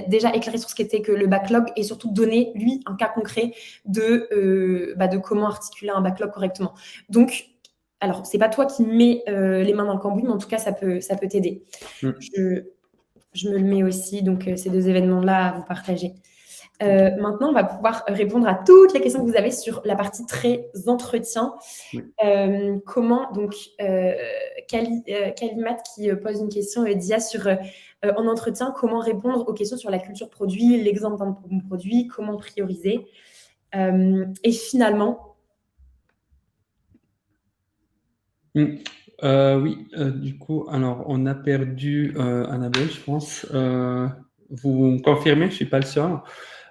déjà éclairé sur ce qu'était que le backlog et surtout donner, lui, un cas concret de comment articuler un backlog correctement. Donc, alors, c'est pas toi qui mets les mains dans le cambouis, mais en tout cas, ça peut t'aider. Mm. Je me le mets aussi, donc ces 2 événements-là à vous partager. Maintenant, on va pouvoir répondre à toutes les questions que vous avez sur la partie très entretien. Oui. Comment, donc, Kalimat qui pose une question, Dia, sur en entretien, comment répondre aux questions sur la culture produit, l'exemple d'un bon produit, comment prioriser. Et finalement, Mm. Oui, du coup, alors on a perdu Annabelle, je pense. Vous me confirmez, je suis pas le seul.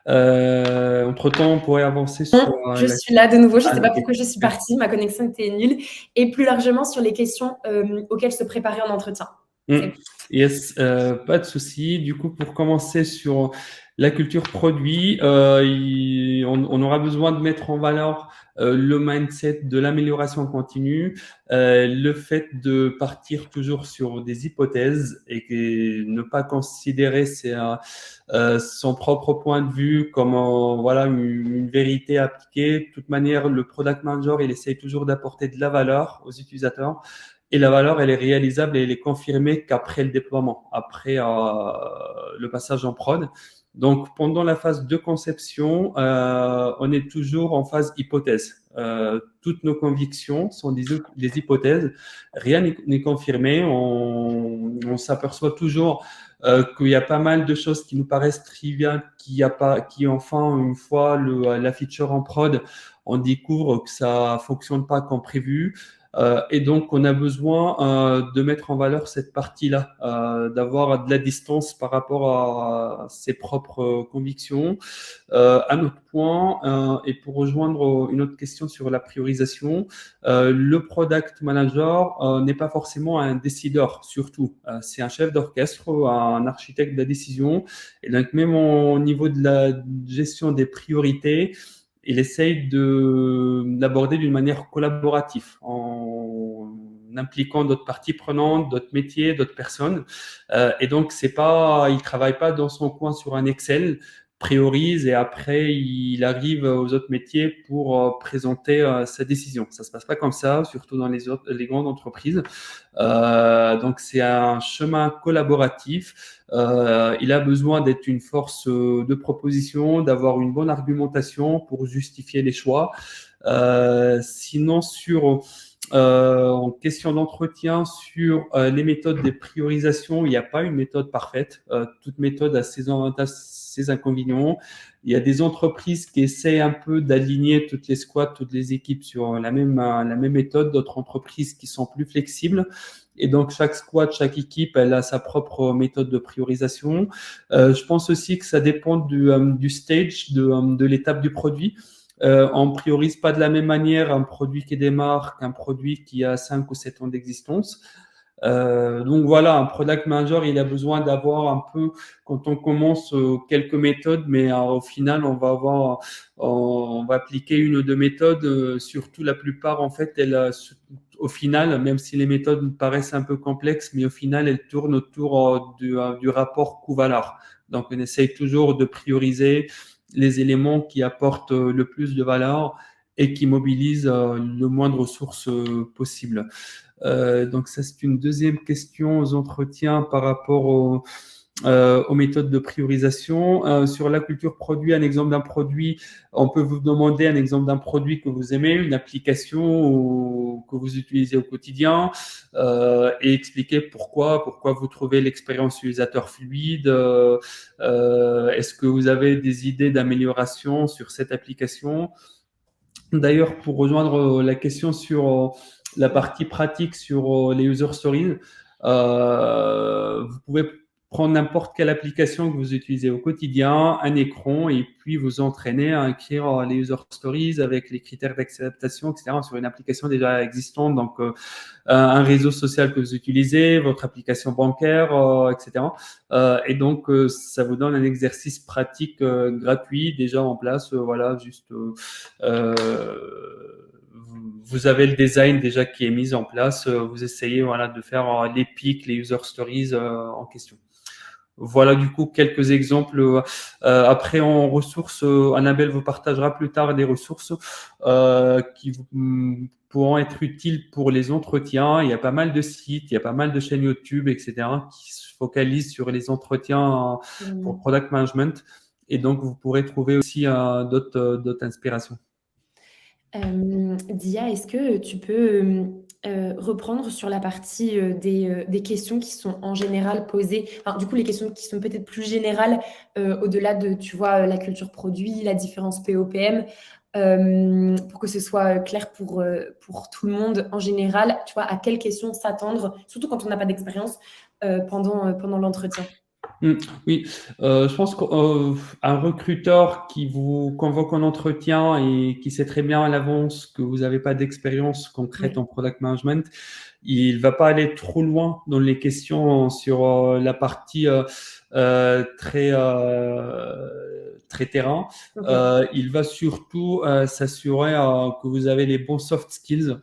Entre-temps, on pourrait avancer sur je suis là de nouveau. Je ne sais pas ok. pourquoi je suis partie. Ma connexion était nulle. Et plus largement sur les questions auxquelles se préparer en entretien. Mm. Yes, pas de souci. Du coup, pour commencer sur la culture produit, on aura besoin de mettre en valeur le mindset de l'amélioration continue, le fait de partir toujours sur des hypothèses et ne pas considérer son propre point de vue comme voilà une vérité appliquée. De toute manière, le product manager, il essaye toujours d'apporter de la valeur aux utilisateurs. Et la valeur, elle est réalisable et elle est confirmée qu'après le déploiement, après le passage en prod. Donc, pendant la phase de conception, on est toujours en phase hypothèse. Toutes nos convictions sont des hypothèses. Rien n'est confirmé. On s'aperçoit toujours qu'il y a pas mal de choses qui nous paraissent triviales, qui enfin, une fois la feature en prod, on découvre que ça fonctionne pas comme prévu. Et donc, on a besoin de mettre en valeur cette partie-là, d'avoir de la distance par rapport à ses propres convictions. Un autre point, et pour rejoindre une autre question sur la priorisation, le product manager n'est pas forcément un décideur, surtout. C'est un chef d'orchestre, un architecte de la décision. Et donc, même au niveau de la gestion des priorités, il essaye d'aborder d'une manière collaborative, en impliquant d'autres parties prenantes, d'autres métiers, d'autres personnes. Et donc, il travaille pas dans son coin sur un Excel, priorise et après, il arrive aux autres métiers pour présenter sa décision. Ça se passe pas comme ça, surtout dans les grandes entreprises. Donc, c'est un chemin collaboratif. Il a besoin d'être une force de proposition, d'avoir une bonne argumentation pour justifier les choix. Sinon, en question d'entretien, sur les méthodes de priorisation, il n'y a pas une méthode parfaite. Toute méthode a ses avantages, ses inconvénients. Il y a des entreprises qui essaient un peu d'aligner toutes les squads, toutes les équipes sur la même méthode, d'autres entreprises qui sont plus flexibles. Et donc, chaque squad, chaque équipe, elle a sa propre méthode de priorisation. Je pense aussi que ça dépend du stage, de l'étape du produit. On ne priorise pas de la même manière un produit qui démarre qu'un produit qui a 5 ou 7 ans d'existence. Donc voilà, un product manager, il a besoin d'avoir un peu, quand on commence, quelques méthodes, mais au final, on va appliquer une ou deux méthodes. Surtout la plupart, en fait, au final, même si les méthodes paraissent un peu complexes, mais au final, elles tournent autour du rapport coût-valeur. Donc, on essaye toujours de prioriser les éléments qui apportent le plus de valeur et qui mobilisent le moins de ressources possible. Donc ça, c'est une deuxième question aux entretiens par rapport aux méthodes de priorisation. Sur la culture produit, un exemple d'un produit, on peut vous demander un exemple d'un produit que vous aimez, une application que vous utilisez au quotidien, et expliquer pourquoi vous trouvez l'expérience utilisateur fluide. Est-ce que vous avez des idées d'amélioration sur cette application? D'ailleurs, pour rejoindre la question sur la partie pratique sur les user stories, vous pouvez prendre n'importe quelle application que vous utilisez au quotidien, un écran, et puis vous entraîner à écrire les user stories avec les critères d'acceptation, etc., sur une application déjà existante. Donc, un réseau social que vous utilisez, votre application bancaire, etc. Et donc, ça vous donne un exercice pratique gratuit déjà en place. Voilà, juste, vous avez le design déjà qui est mis en place. Vous essayez voilà, de faire les pics, les user stories en question. Voilà du coup quelques exemples. Après en ressources, Annabelle vous partagera plus tard des ressources qui pourront être utiles pour les entretiens. Il y a pas mal de sites, il y a pas mal de chaînes YouTube, etc. qui se focalisent sur les entretiens pour product management. Et donc vous pourrez trouver aussi d'autres inspirations. Dia, est-ce que tu peux reprendre sur la partie des questions qui sont en général posées, enfin, du coup les questions qui sont peut-être plus générales au-delà de, tu vois, la culture produit, la différence POPM, pour que ce soit clair pour tout le monde en général, tu vois, à quelles questions s'attendre, surtout quand on n'a pas d'expérience pendant l'entretien. Oui, je pense qu'un recruteur qui vous convoque en entretien et qui sait très bien à l'avance que vous n'avez pas d'expérience concrète Oui. en product management, il va pas aller trop loin dans les questions sur la partie très terrain. Ok. Il va surtout s'assurer que vous avez les bons soft skills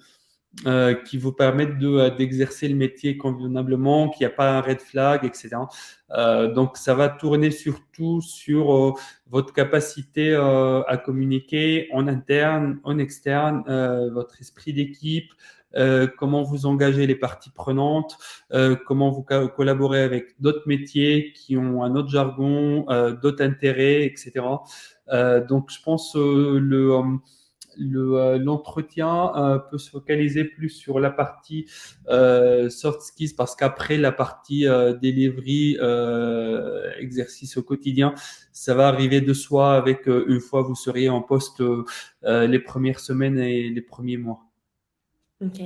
qui vous permettent d'exercer le métier convenablement, qu'il n'y a pas un red flag, etc. Donc, ça va tourner surtout sur votre capacité à communiquer en interne, en externe, votre esprit d'équipe, comment vous engagez les parties prenantes, comment vous collaborez avec d'autres métiers qui ont un autre jargon, d'autres intérêts, etc. Donc, je pense l'entretien peut se focaliser plus sur la partie soft skills parce qu'après la partie delivery, exercice au quotidien, ça va arriver de soi avec une fois vous seriez en poste les premières semaines et les premiers mois. Ok.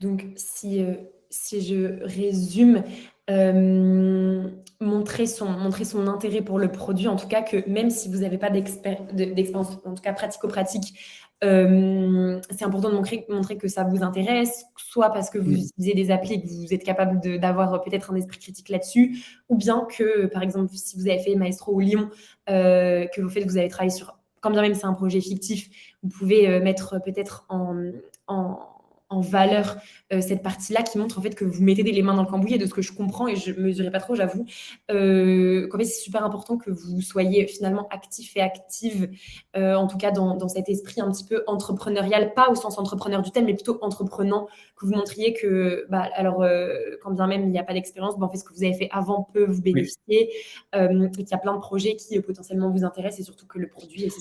Donc, si je résume, montrer son intérêt pour le produit, en tout cas que même si vous n'avez pas d'expérience, en tout cas pratico-pratique, c'est important de montrer que ça vous intéresse, soit parce que vous Mm. utilisez des applis et que vous êtes capable d'avoir peut-être un esprit critique là-dessus, ou bien que, par exemple, si vous avez fait Maestro ou Lyon, que vous avez travaillé sur, quand bien même c'est un projet fictif, vous pouvez mettre peut-être en valeur cette partie-là qui montre en fait que vous mettez les mains dans le cambouis, et de ce que je comprends, et je ne mesurais pas trop, j'avoue, qu'en fait c'est super important que vous soyez finalement actif et active, en tout cas dans cet esprit un petit peu entrepreneurial, pas au sens entrepreneur du thème, mais plutôt entreprenant, que vous montriez que, quand bien même il n'y a pas d'expérience, en fait ce que vous avez fait avant peut vous Oui. bénéficier, et qu'il y a plein de projets qui potentiellement vous intéressent, et surtout que le produit, c'est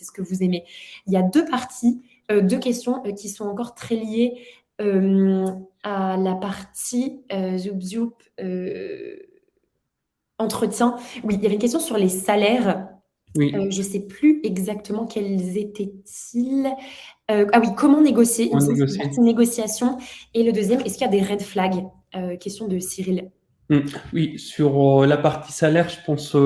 ce que vous aimez. Il y a deux parties, deux questions qui sont encore très liées à la partie entretien. Oui, il y avait une question sur les salaires. Oui, Je ne sais plus exactement quels étaient-ils. Ah oui, comment négocier? Il me on semble que c'est une négocie. partie négociation. Et le deuxième, est-ce qu'il y a des red flags? Question de Cyril. Mm. Oui, sur la partie salaire, je pense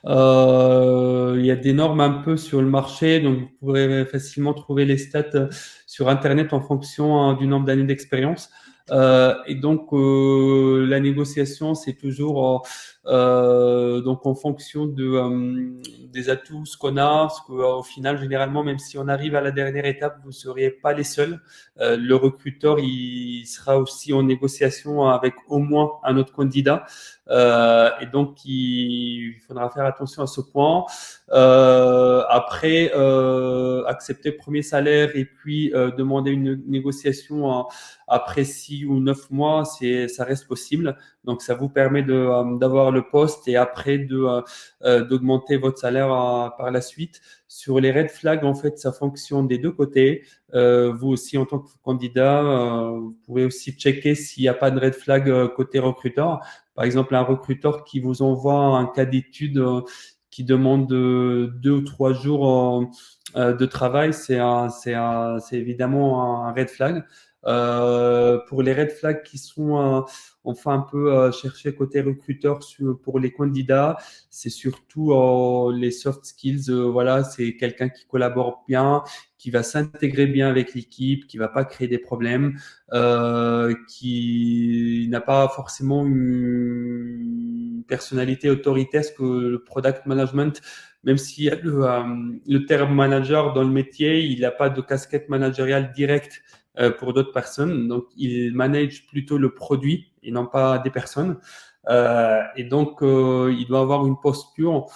il y a des normes un peu sur le marché, donc vous pourrez facilement trouver les stats sur Internet en fonction du nombre d'années d'expérience. Et donc la négociation, c'est toujours donc en fonction des atouts ce qu'on a, parce qu'au final, généralement, même si on arrive à la dernière étape, vous ne seriez pas les seuls. Le recruteur, il sera aussi en négociation avec au moins un autre candidat. Et donc, il faudra faire attention à ce point. Après, accepter le premier salaire et puis demander une négociation après 6 ou 9 mois, ça reste possible. Donc, ça vous permet d'avoir le poste et après d'augmenter votre salaire par la suite. Sur les red flags, en fait, ça fonctionne des deux côtés. Vous aussi, en tant que candidat, vous pouvez aussi checker s'il n'y a pas de red flag côté recruteur. Par exemple, un recruteur qui vous envoie un cas d'étude qui demande 2 ou 3 jours de travail, c'est évidemment un red flag. Pour les red flags qui sont enfin un peu cherchés côté recruteur pour les candidats, c'est surtout les soft skills. Voilà, c'est quelqu'un qui collabore bien, qui va s'intégrer bien avec l'équipe, qui va pas créer des problèmes, qui n'a pas forcément une personnalité autoritaire, parce que le product management, même s'il y a le terme manager dans le métier, il n'a pas de casquette managériale directe pour d'autres personnes. Donc, il manage plutôt le produit et non pas des personnes. Et donc, il doit avoir une posture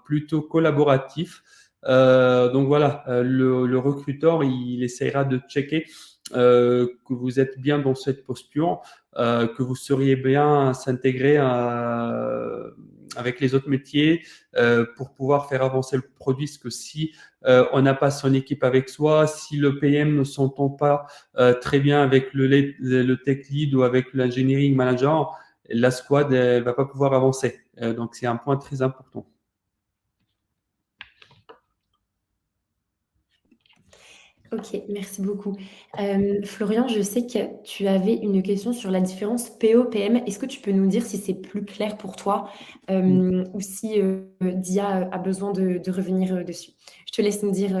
plutôt collaborative. Donc voilà, le recruteur, il essaiera de checker que vous êtes bien dans cette posture, que vous seriez bien s'intégrer avec les autres métiers pour pouvoir faire avancer le produit. Parce que si on n'a pas son équipe avec soi, si le PM ne s'entend pas très bien avec le tech lead ou avec l'engineering manager, la squad ne va pas pouvoir avancer. Donc c'est un point très important. Ok, merci beaucoup. Florian, je sais que tu avais une question sur la différence PO-PM. Est-ce que tu peux nous dire si c'est plus clair pour toi ou si Dia a besoin de revenir dessus? Je te laisse nous dire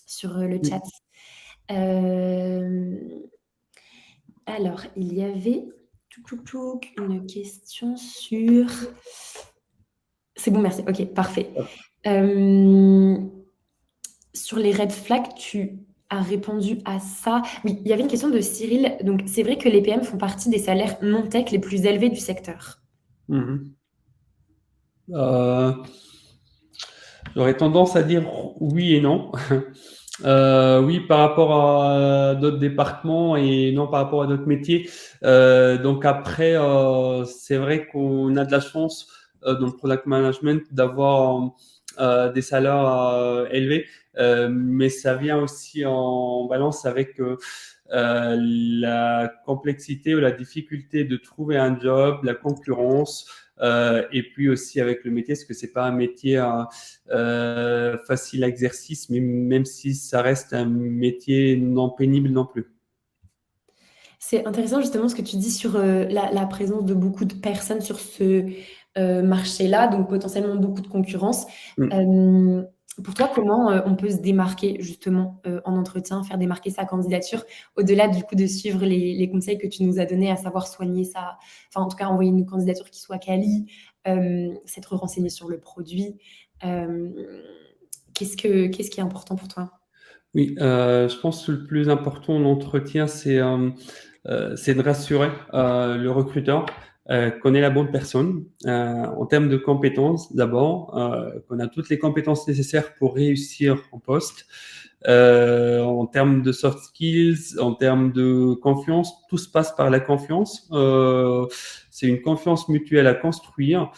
sur le chat. Euh, alors, il y avait une question sur... C'est bon, merci. Ok, parfait. Sur les red flags, tu as répondu à ça. Oui, il y avait une question de Cyril. Donc, c'est vrai que les PM font partie des salaires non-tech les plus élevés du secteur. Mhm. J'aurais tendance à dire oui et non. Oui, par rapport à d'autres départements et non par rapport à d'autres métiers. Donc après, c'est vrai qu'on a de la chance dans le product management d'avoir des salaires élevés, mais ça vient aussi en balance avec la complexité ou la difficulté de trouver un job, la concurrence, et puis aussi avec le métier, parce que c'est pas un métier facile à exercice, mais même si ça reste un métier non pénible non plus. C'est intéressant justement ce que tu dis sur la présence de beaucoup de personnes sur ce marché-là, donc potentiellement beaucoup de concurrence. Mm. Euh, pour toi, comment on peut se démarquer justement en entretien, faire démarquer sa candidature, au-delà du coup de suivre les conseils que tu nous as donnés, à savoir soigner sa, enfin en tout cas envoyer une candidature qui soit quali, s'être renseigné sur le produit. Euh, qu'est-ce qui est important pour toi? Oui, je pense que le plus important en entretien, c'est de rassurer le recruteur qu'on est la bonne personne en termes de compétences d'abord, qu'on a toutes les compétences nécessaires pour réussir en poste. En termes de soft skills, en termes de confiance, tout se passe par la confiance. C'est une confiance mutuelle à construire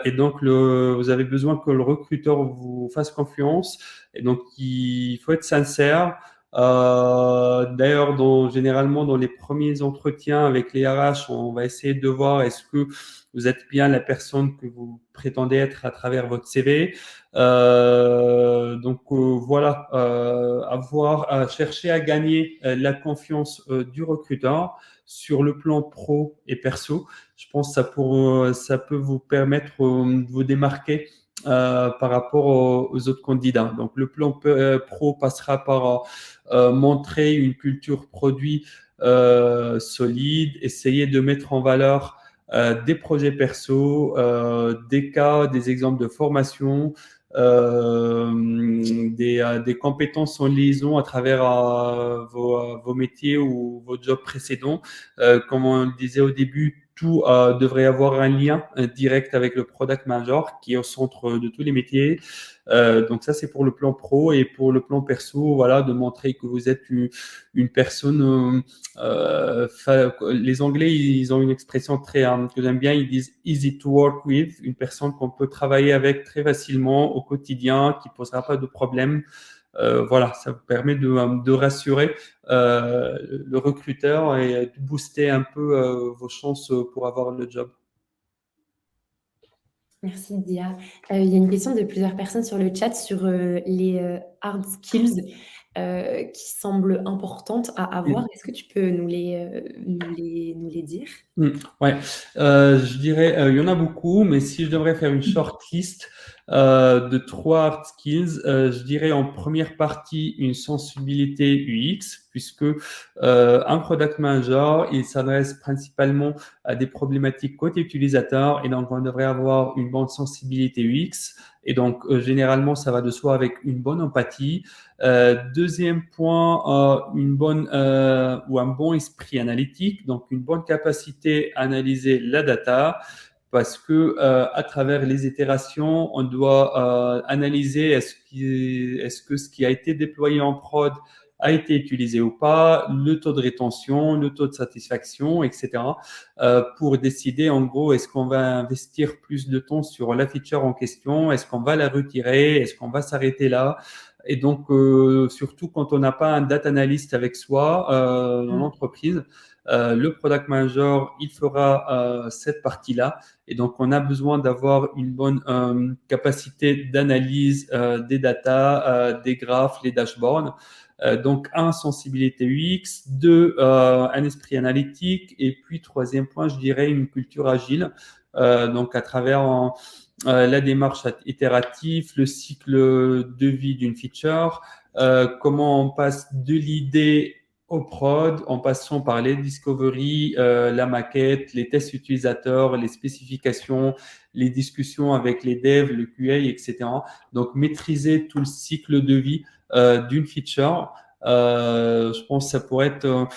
et donc vous avez besoin que le recruteur vous fasse confiance et donc il faut être sincère. D'ailleurs, généralement, dans les premiers entretiens avec les RH, on va essayer de voir est-ce que vous êtes bien la personne que vous prétendez être à travers votre CV. Voilà, chercher à gagner la confiance du recruteur sur le plan pro et perso. Je pense que ça peut vous permettre de vous démarquer par rapport aux autres candidats. Donc, le plan pro passera par montrer une culture produit solide, essayer de mettre en valeur des projets perso, des cas, des exemples de formation, des compétences en liaison à travers vos métiers ou vos jobs précédents. Comme on le disait au début, tout devrait avoir un lien direct avec le product manager qui est au centre de tous les métiers. Donc ça, c'est pour le plan pro et pour le plan perso, voilà, de montrer que vous êtes une personne. Les Anglais, ils ont une expression que j'aime bien. Ils disent easy to work with, une personne qu'on peut travailler avec très facilement au quotidien, qui posera pas de problème. Voilà, ça vous permet de rassurer le recruteur et de booster un peu vos chances pour avoir le job. Merci Dia. Il y a une question de plusieurs personnes sur le chat sur les hard skills qui semblent importantes à avoir. Est-ce que tu peux nous les dire? Ouais, je dirais, il y en a beaucoup, mais si je devrais faire une short list de 3 hard skills, je dirais en première partie une sensibilité UX, puisque un product manager, il s'adresse principalement à des problématiques côté utilisateur, et donc on devrait avoir une bonne sensibilité UX. Et donc, généralement, ça va de soi avec une bonne empathie. Deuxième point, une bonne ou un bon esprit analytique, donc une bonne capacité à analyser la data, parce que à travers les itérations, on doit analyser est-ce que ce qui a été déployé en prod a été utilisé ou pas, le taux de rétention, le taux de satisfaction, etc. Pour décider en gros est-ce qu'on va investir plus de temps sur la feature en question, est-ce qu'on va la retirer, est-ce qu'on va s'arrêter là. Et donc, surtout quand on n'a pas un data analyst avec soi dans l'entreprise, le product manager, il fera cette partie-là. Et donc, on a besoin d'avoir une bonne capacité d'analyse des data, des graphes, les dashboards. Donc, un, sensibilité UX, deux, un esprit analytique, et puis troisième point, je dirais une culture agile. Donc, à travers la démarche itérative, le cycle de vie d'une feature, comment on passe de l'idée au prod en passant par les discovery, la maquette, les tests utilisateurs, les spécifications, les discussions avec les devs, le QA, etc. Donc, maîtriser tout le cycle de vie d'une feature. Je pense que ça pourrait être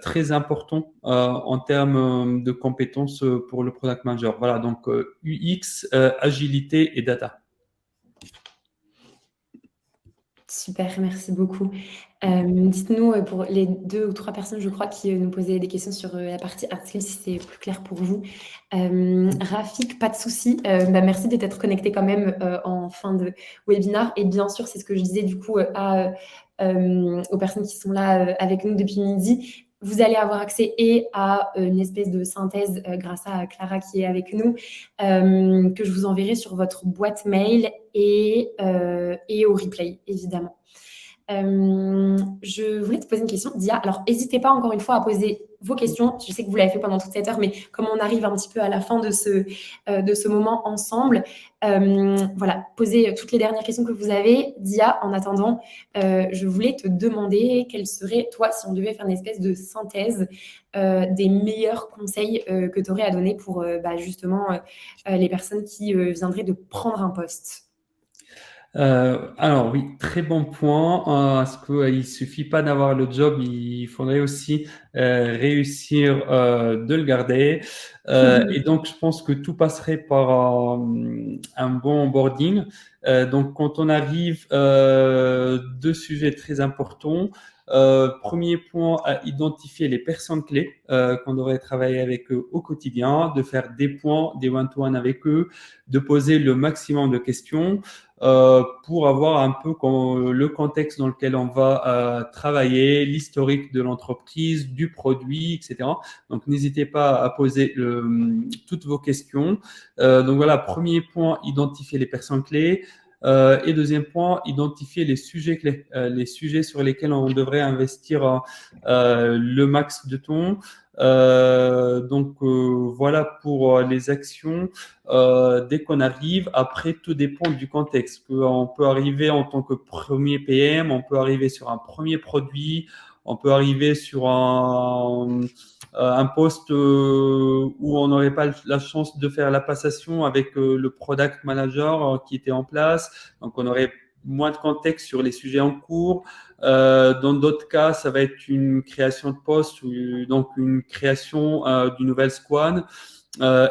très important en termes de compétences pour le product manager. Voilà, donc UX, agilité et data. Super, merci beaucoup. Dites-nous pour les 2 ou 3 personnes, je crois, qui nous posaient des questions sur la partie hard skills, si c'est plus clair pour vous. Rafik, pas de souci. Merci d'être connecté quand même en fin de webinaire. Et bien sûr, c'est ce que je disais du coup aux personnes qui sont là avec nous depuis midi. Vous allez avoir accès et à une espèce de synthèse grâce à Clara qui est avec nous, que je vous enverrai sur votre boîte mail et au replay, évidemment. Je voulais te poser une question, Dia. Alors, n'hésitez pas encore une fois à poser vos questions. Je sais que vous l'avez fait pendant toute cette heure, mais comme on arrive un petit peu à la fin de ce moment ensemble, voilà, posez toutes les dernières questions que vous avez. Dia, en attendant, je voulais te demander quelle serait, toi, si on devait faire une espèce de synthèse des meilleurs conseils que tu aurais à donner pour justement les personnes qui viendraient de prendre un poste. Alors oui, très bon point. Parce qu'il suffit pas d'avoir le job, il faudrait aussi réussir de le garder. Et donc, je pense que tout passerait par un bon onboarding. Donc, quand on arrive, 2 sujets très importants. Premier point, à identifier les personnes clés qu'on devrait travailler avec eux au quotidien, de faire des points, des one-to-one avec eux, de poser le maximum de questions. pour avoir un peu le contexte dans lequel on va travailler, l'historique de l'entreprise, du produit, etc. Donc, n'hésitez pas à poser toutes vos questions. Donc, voilà, premier point, identifier les personnes clés. Et deuxième point, identifier les sujets clés, les sujets sur lesquels on devrait investir le max de temps. Voilà pour les actions. Dès qu'on arrive, après, tout dépend du contexte. On peut arriver en tant que premier PM, on peut arriver sur un premier produit, on peut arriver sur un poste où on n'aurait pas la chance de faire la passation avec le product manager qui était en place. Donc, on aurait moins de contexte sur les sujets en cours. Dans d'autres cas, ça va être une création de poste ou donc une création d'une nouvelle squad.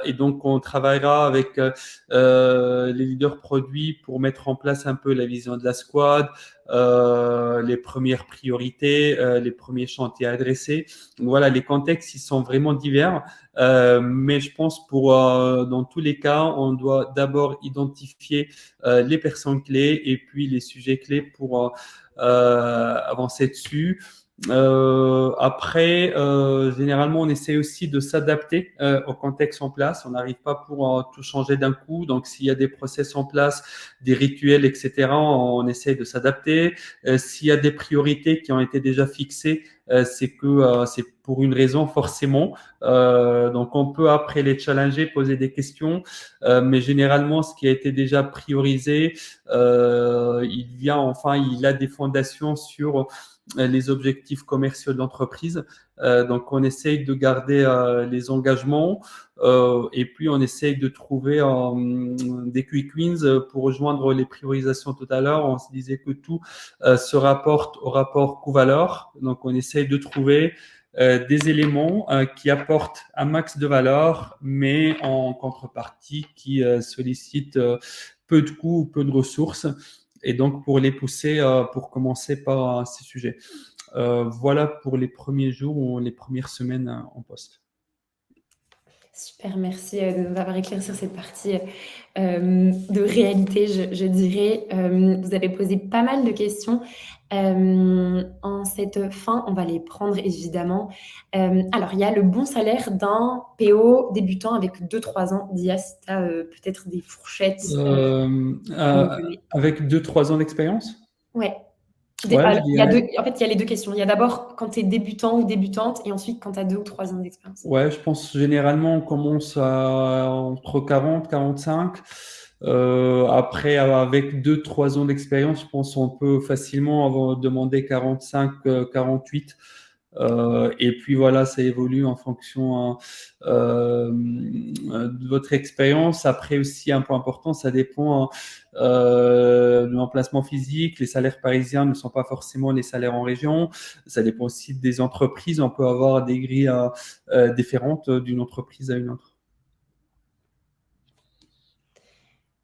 Et donc, on travaillera avec les leaders produits pour mettre en place un peu la vision de la squad, les premières priorités, les premiers chantiers à adresser. Donc, voilà, les contextes, ils sont vraiment divers. Mais je pense dans tous les cas, on doit d'abord identifier les personnes clés et puis les sujets clés pour avancer dessus. Après, généralement, on essaie aussi de s'adapter au contexte en place. On n'arrive pas pour tout changer d'un coup. Donc, s'il y a des process en place, des rituels, etc., on essaie de s'adapter. S'il y a des priorités qui ont été déjà fixées, c'est pour une raison forcément. Donc, on peut après les challenger, poser des questions, mais généralement, ce qui a été déjà priorisé, il a des fondations sur les objectifs commerciaux de l'entreprise. Donc, on essaye de garder les engagements et puis on essaye de trouver des quick wins pour rejoindre les priorisations tout à l'heure. On se disait que tout se rapporte au rapport coût-valeur. Donc, on essaye de trouver des éléments qui apportent un max de valeur, mais en contrepartie qui sollicitent peu de coûts ou peu de ressources. Et donc, pour les pousser, pour commencer par ces sujets. Voilà pour les premiers jours ou les premières semaines en poste. Super, merci de nous avoir éclairci sur cette partie de réalité, je dirais. Vous avez posé pas mal de questions. En cette fin, on va les prendre évidemment. Alors, il y a le bon salaire d'un PO débutant avec 2-3 ans d'IA, si tu as peut-être des fourchettes à nous donner. Avec 2-3 ans d'expérience? Ouais. Ouais, je Alors, dirais. en fait, il y a les deux questions. Il y a d'abord quand tu es débutant ou débutante, et ensuite quand tu as 2 ou 3 ans d'expérience. Ouais, je pense généralement on commence entre 40 45. Après, avec 2-3 ans d'expérience, je pense qu'on peut facilement demander 45, 48. Et puis voilà, ça évolue en fonction de votre expérience. Après aussi, un point important, ça dépend de l'emplacement physique. Les salaires parisiens ne sont pas forcément les salaires en région. Ça dépend aussi des entreprises. On peut avoir des grilles différentes d'une entreprise à une autre.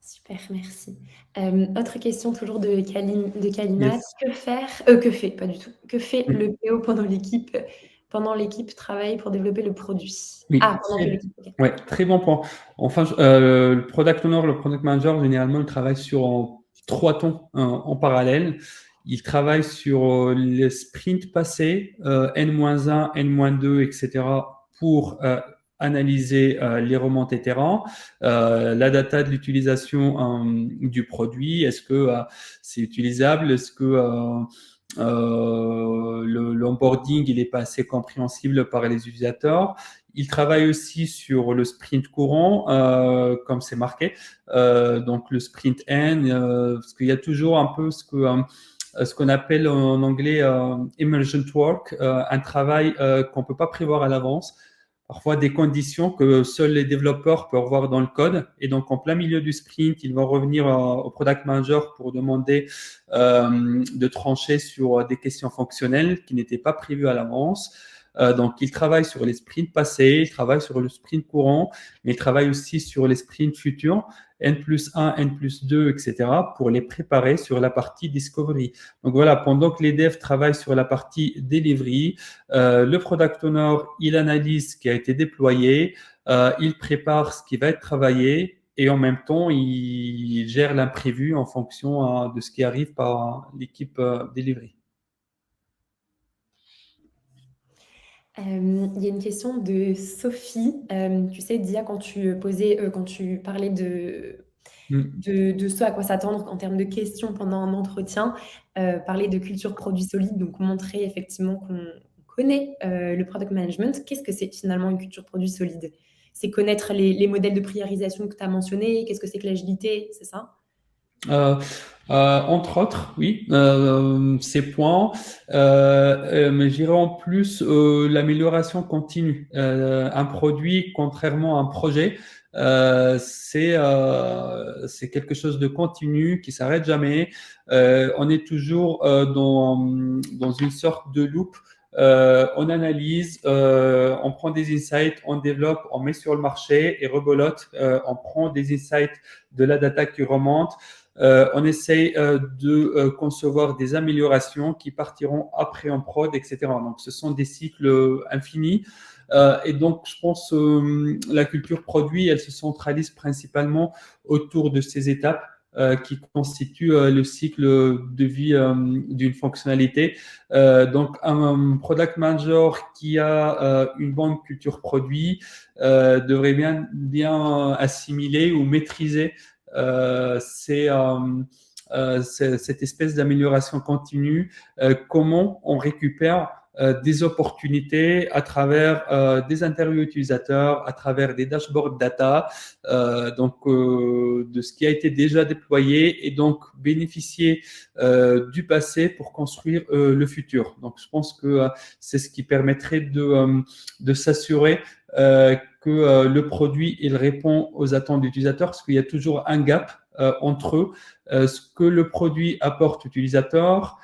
Super, merci. Autre question toujours de Kalima. Yes. Pas du tout. Que fait le PO pendant l'équipe travaille pour développer le produit? Oui, Pendant que l'équipe, OK. ouais, très bon point. Enfin, le product owner, le product manager, généralement, il travaille sur 3 temps en parallèle. Il travaille sur les sprints passés, N-1, N-2, etc., pour analyser les remontées terrain, la data de l'utilisation du produit. Est-ce que c'est utilisable? Est-ce que l'onboarding il est pas assez compréhensible par les utilisateurs? Il travaille aussi sur le sprint courant, comme c'est marqué, donc le sprint N, parce qu'il y a toujours un peu ce qu'on appelle en anglais emergent work, un travail qu'on peut pas prévoir à l'avance. Parfois des conditions que seuls les développeurs peuvent voir dans le code. Et donc, en plein milieu du sprint, ils vont revenir au product manager pour demander de trancher sur des questions fonctionnelles qui n'étaient pas prévues à l'avance. Donc, il travaille sur les sprints passés, il travaille sur le sprint courant, mais il travaille aussi sur les sprints futurs, N+1, N+2, etc., pour les préparer sur la partie discovery. Donc voilà, pendant que les devs travaillent sur la partie delivery, le product owner, il analyse ce qui a été déployé, il prépare ce qui va être travaillé, et en même temps, il gère l'imprévu en fonction de ce qui arrive par l'équipe delivery. Il y a une question de Sophie. Tu sais, Dia, quand tu parlais Mm. de ce à quoi s'attendre en termes de questions pendant un entretien, parler de culture produit solide, donc montrer effectivement qu'on connaît le product management. Qu'est-ce que c'est finalement une culture produit solide? C'est connaître les modèles de priorisation que tu as mentionnés. Qu'est-ce que c'est que l'agilité? C'est ça? Euh, Entre autres, oui, ces points, mais j'irais en plus l'amélioration continue. Un produit, contrairement à un projet, c'est quelque chose de continu qui s'arrête jamais. On est toujours dans une sorte de loop. On analyse, on prend des insights, on développe, on met sur le marché et rebolote. On prend des insights de la data qui remonte. On essaye de concevoir des améliorations qui partiront après en prod, etc. Donc, ce sont des cycles infinis. Et donc, je pense la culture produit, elle se centralise principalement autour de ces étapes qui constituent le cycle de vie d'une fonctionnalité. Donc, un product manager qui a une bonne culture produit devrait bien assimiler ou maîtriser c'est cette espèce d'amélioration continue, comment on récupère des opportunités à travers des interviews utilisateurs, à travers des dashboards data, de ce qui a été déjà déployé et donc bénéficier du passé pour construire le futur. Donc, je pense que c'est ce qui permettrait de s'assurer que le produit il répond aux attentes d'utilisateurs parce qu'il y a toujours un gap entre ce que le produit apporte aux utilisateurs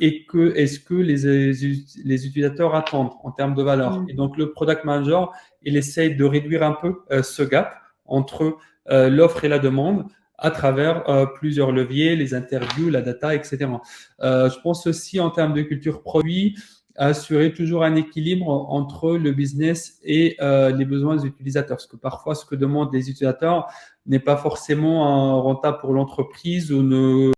et est-ce que les utilisateurs attendent en termes de valeur. Et Mm. donc le product manager, il essaye de réduire un peu ce gap entre l'offre et la demande à travers plusieurs leviers, les interviews, la data, etc. Je pense aussi en termes de culture produit, assurer toujours un équilibre entre le business et les besoins des utilisateurs. Parce que parfois, ce que demandent les utilisateurs n'est pas forcément rentable pour l'entreprise ou ne